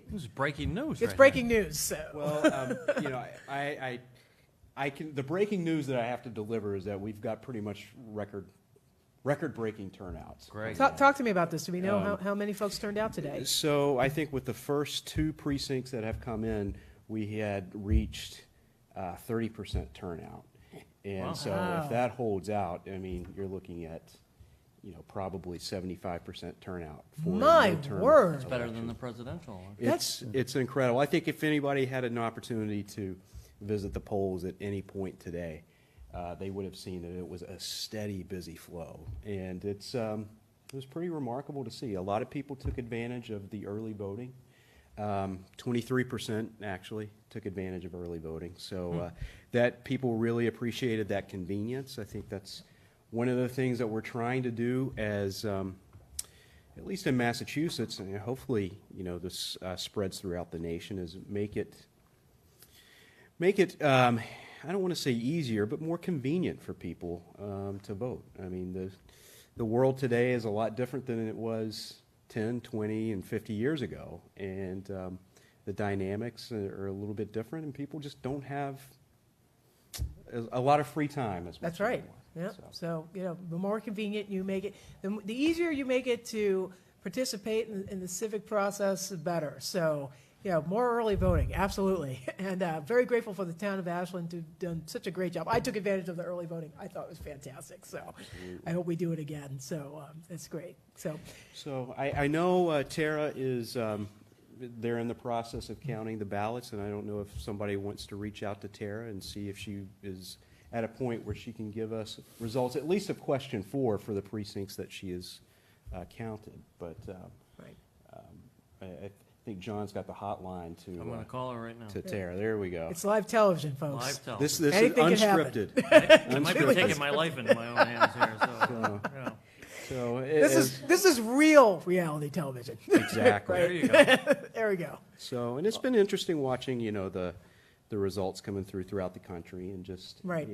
This is breaking news. It's right breaking news, so. Well, I can. The breaking news that I have to deliver is that we've got pretty much record-breaking turnouts. Great. Talk to me about this. Do we know how many folks turned out today? So I think with the first 2 precincts that have come in, we had reached 30% turnout, and Wow. so if that holds out, I mean, you're looking at, probably 75% turnout for a My midterm word. It's Better than election. the presidential. It's incredible. I think if anybody had an opportunity to visit the polls at any point today, they would have seen that it was a steady, busy flow, and it was pretty remarkable to see. A lot of people took advantage of the early voting. 23% actually took advantage of early voting, so that people really appreciated that convenience. I think that's one of the things that we're trying to do as at least in Massachusetts, and hopefully, this spreads throughout the nation, is make it, I don't want to say easier, but more convenient for people to vote. I mean, the world today is a lot different than it was 10, 20, and 50 years ago, and the dynamics are a little bit different, and people just don't have a lot of free time. That's right. Yeah. So, the more convenient you make it, the easier you make it to participate in the civic process, the better. So, more early voting, absolutely. And very grateful for the town of Ashland to have done such a great job. I took advantage of the early voting. I thought it was fantastic. So I hope we do it again. So it's great. So I know Tara is, they're in the process of counting the ballots, and I don't know if somebody wants to reach out to Tara and see if she is at a point where she can give us results, at least of question 4 for the precincts that she has counted. But Right. I think John's got the hotline I'm going to call her right now. to Tara. There we go. It's live television, folks. Live television. This is Anything can happen. unscripted. I might be taking my life into my own hands here. So, So This is real reality television. exactly. there you go. There we go. So, and it's been interesting watching, the results coming throughout the country, and just, Right.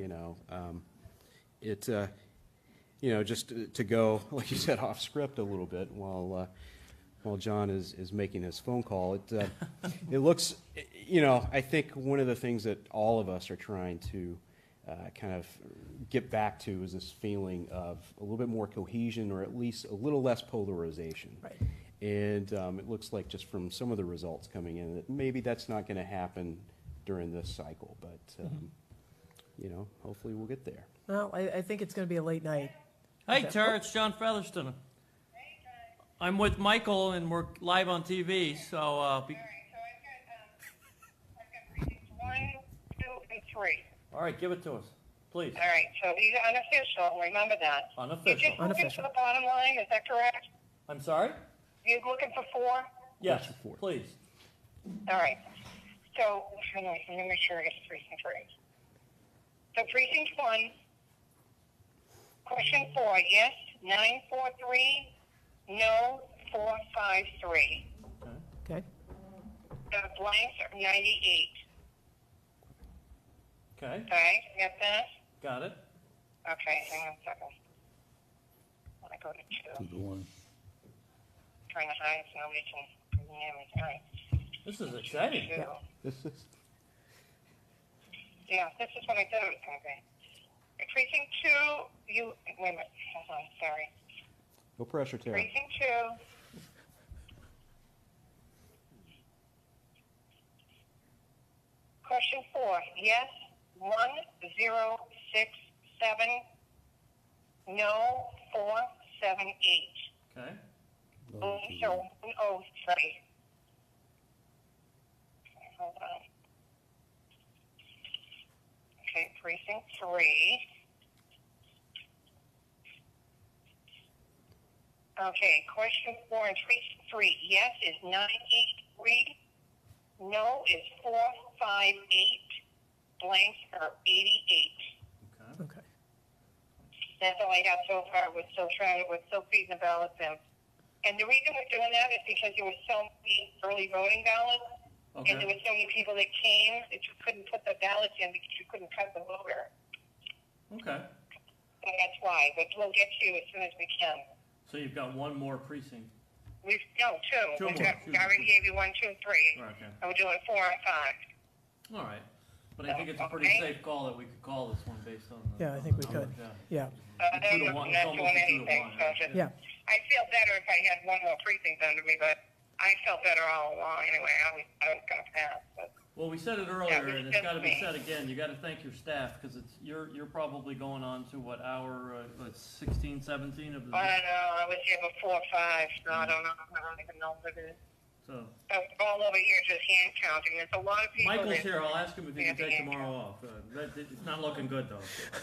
just to go, like you said, off script a little bit while John is making his phone call. It looks, I think one of the things that all of us are trying to kind of get back to is this feeling of a little bit more cohesion, or at least a little less polarization. Right. And it looks like just from some of the results coming in that maybe that's not going to happen during this cycle, but hopefully we'll get there. Well, I think it's going to be a late night. Hey, Tara, it's John Featherston. I'm with Michael, and we're live on TV. So, All right, so I've got precincts 1, 2, and 3. all right, give it to us, please. All right, so these are unofficial. Remember that. You're Unofficial. just looking Unofficial. for the bottom line. Is that correct? I'm sorry. You're looking for 4. Yes, please. All right. So let me make sure I get precinct 3. So precinct 1, question 4, yes 943, no 453. Okay. The blanks are 98. Okay, Okay, you got that? got it. Okay, hang on a second. When I go to 2, 2 to 1. trying to hide so nobody can hear me. All right. This is exciting. 2. This is Yeah, this is what I did. Okay. Precinct 2, wait a minute. Hold on, sorry. no pressure, Tara. Precinct 2. Question 4, yes 1067, no 478. Okay, sorry. Hold on. Okay, precinct 3. Okay, question 4 and precinct 3. Yes is 983. No is 458. Blanks are 88. Okay. That's all I got so far. We're still feeding the ballots in. And the reason we're doing that is because there were so many early voting ballots, and there were so many people that came that you couldn't put the ballots in because you couldn't cut the voter. Okay. So that's why. But we'll get to you as soon as we can. So you've got one more precinct. Two. Two more. I already gave you 1, 2, 3. Okay. And we're doing 4 and 5. All right. But I think it's a pretty Okay. safe call that we could call this one based on the. Yeah, I think we numbers, could. yeah. Yeah, I'm 2 to 1, it's not almost doing a 2 to anything. 1. So just, yeah. I feel better if I had one more precinct under me, but I felt better all along anyway. I was going to pass. But Well, we said it Yeah, earlier, it's and it's just gotta be me. said again, you gotta thank your staff, because you're probably going on to what, hour, 16, 17 of the, I don't know. I was here before 5, so I don't know. I don't even know what it is. so. All over here just hand counting. There's a lot of people. Michael's that- here, I'll ask him if he can Yeah, take yeah. tomorrow off. It's not looking good, though.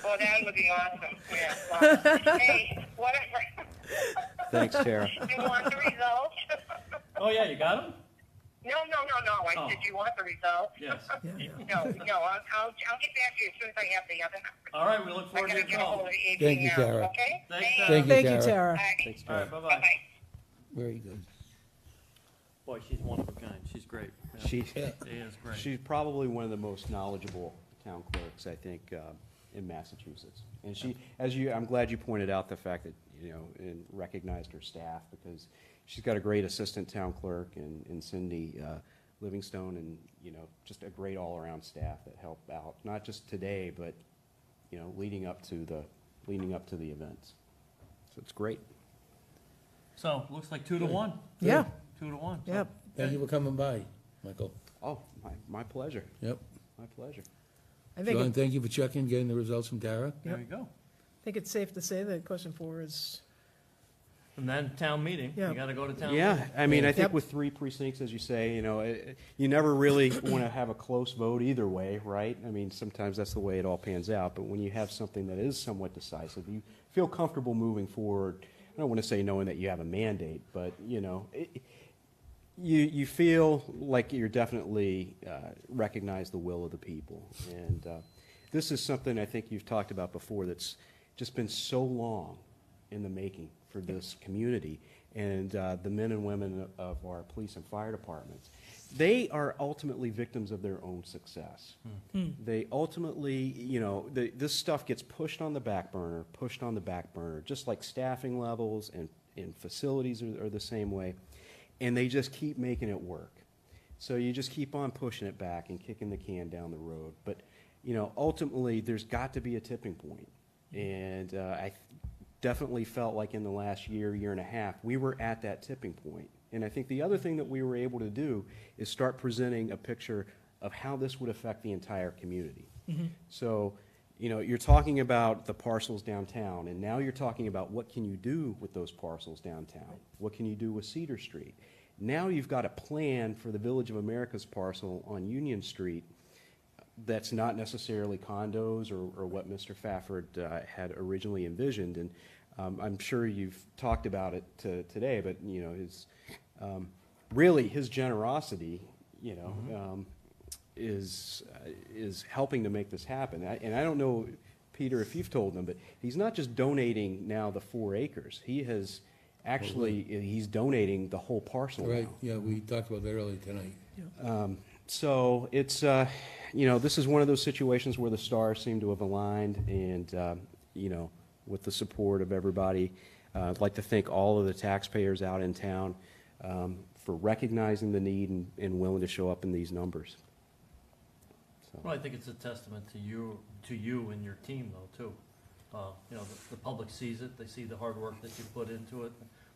Oh, that would be awesome. Yeah. Well, hey, whatever. Thanks, Tara. You want the results? Oh, yeah, you got him? No. I Oh. said you want the results. Yes. Yeah, yeah. No. I'll get back to you as soon as I have the other number. All right, we look I forward to gotta your get a hold call. of the AG Thank you, now, Tara. okay? Thanks, Thanks. Tara. Thank you, Tara. Tara. Thanks, All right, Tara. bye-bye. Bye-bye. Very good. Boy, she's one of a kind, she's great. Yeah. She, She is great. she's probably one of the most knowledgeable town clerks, I think, in Massachusetts. And she, I'm glad you pointed out the fact that, and recognized her staff, because she's got a great assistant town clerk in Cindy Livingstone, and, just a great all-around staff that help out, not just today, but, leading up to the events. So it's great. So, looks like 2 to 1. Yeah, 2 to 1. so- yep. Thank you for coming by, Michael. Oh, my pleasure, Yep. my pleasure. I think, John, thank you for checking, getting the results from Tara. There you go. it's safe to say that question 4 is, And then town meeting, Yeah. you gotta go to town meeting. Yeah, I mean, I think Yep. with 3 precincts, as you say, you never really want to have a close vote either way, right? I mean, sometimes that's the way it all pans out, but when you have something that is somewhat decisive, you feel comfortable moving forward. I don't want to say knowing that you have a mandate, but, you feel like you're definitely recognize the will of the people. And this is something I think you've talked about before that's just been so long in the making for this community, and the men and women of our police and fire departments. They are ultimately victims of their own success. They ultimately, this stuff gets pushed on the back burner, just like staffing levels and facilities are the same way, and they just keep making it work. So you just keep on pushing it back and kicking the can down the road. But, ultimately, there's got to be a tipping point. And I definitely felt like in the last year and a half, we were at that tipping point. And I think the other thing that we were able to do is start presenting a picture of how this would affect the entire community. So, you're talking about the parcels downtown, and now you're talking about what can you do with those parcels downtown? What can you do with Cedar Street? Now you've got a plan for the Village of America's parcel on Union Street that's not necessarily condos or what Mr. Fafford had originally envisioned. And I'm sure you've talked about it today, but, really his generosity, is helping to make this happen. And I don't know, Peter, if you've told them, but he's not just donating now the 4 acres. He has actually, he's donating the whole parcel Right, now. yeah, we talked about that earlier tonight. So it's, this is one of those situations where the stars seem to have aligned, and, with the support of everybody, I'd like to thank all of the taxpayers out in town for recognizing the need and willing to show up in these numbers. So, Well, I think it's a testament to you and your team, though, too. The public sees it, they see the hard work that you put into it,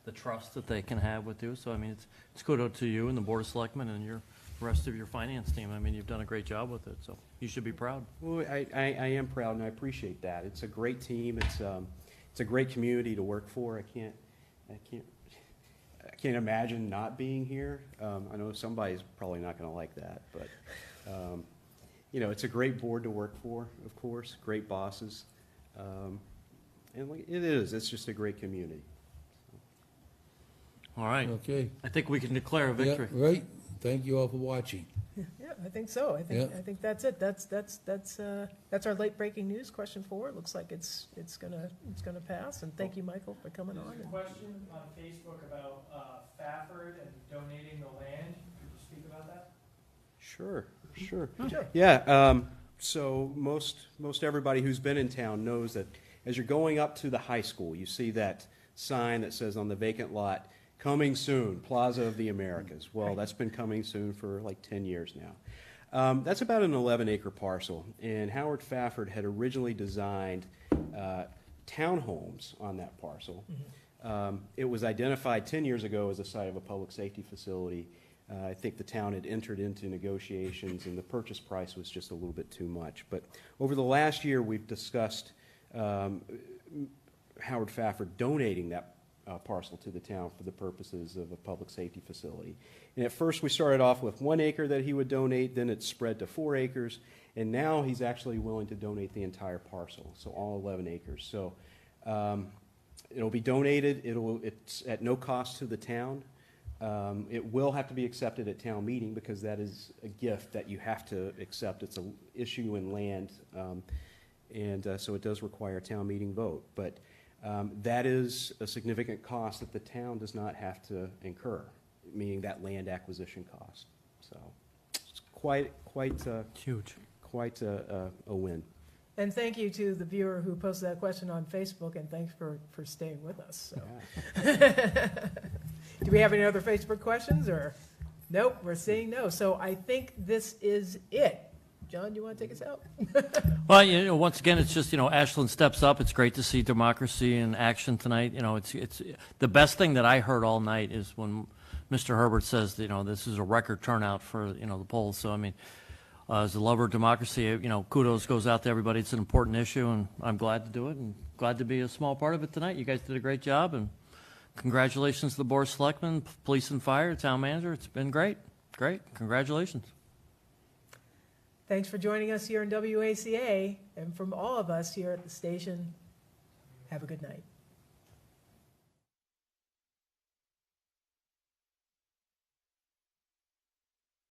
the trust that they can have with you. So, I mean, it's kudos to you and the Board of Selectmen and your rest of your finance team. I mean, you've done a great job with it, so you should be proud. well, I am proud, and I appreciate that. It's a great team. It's a great community to work for. I can't imagine not being here. I know somebody's probably not going to like that, but you know, it's a great board to work for, of course, great bosses. And like, it's just a great community. All right. Okay. I think we can declare a victory. Yeah, right. Thank you all for watching. Yeah, I think so. I Yeah. think that's it. That's our late breaking news. Question 4. It looks like it's gonna pass. And thank you, Michael, for coming on. There's a question on Facebook about Fafford and donating the land. Could you speak about that? Sure. Sure. Yeah, so most everybody who's been in town knows that as you're going up to the high school, you see that sign that says on the vacant lot, "Coming soon, Plaza of the Americas." Well, that's been coming soon for like 10 years now. That's about an 11-acre parcel, and Howard Fafford had originally designed townhomes on that parcel. It was identified 10 years ago as a site of a public safety facility. I think the town had entered into negotiations, and the purchase price was just a little bit too much. But over the last year, we've discussed Howard Fafford donating that parcel to the town for the purposes of a public safety facility. And at first, we started off with 1 acre that he would donate, then it spread to 4 acres, and now he's actually willing to donate the entire parcel, so all 11 acres. So it'll be donated. It's at no cost to the town. It will have to be accepted at town meeting because that is a gift that you have to accept. It's an issue in land, and so it does require a town meeting vote. But that is a significant cost that the town does not have to incur, meaning that land acquisition cost. So it's quite Huge. quite a win. And thank you to the viewer who posted that question on Facebook, and thanks for staying with us. So. Do we have any other Facebook questions, or? Nope, we're saying no. So I think this is it. John, you want to take us out? Well, you know, once again, it's just, you know, Ashland steps up. It's great to see democracy in action tonight. You know, it's the best thing that I heard all night is when Mr. Herbert says, you know, this is a record turnout for, you know, the polls. So, I mean, as a lover of democracy, you know, kudos goes out to everybody. It's an important issue, and I'm glad to do it and glad to be a small part of it tonight. You guys did a great job, and congratulations to the Board of Selectmen, Police and Fire, Town Manager. It's been great. Great. Congratulations. Thanks for joining us here in WACA, and from all of us here at the station, have a good night.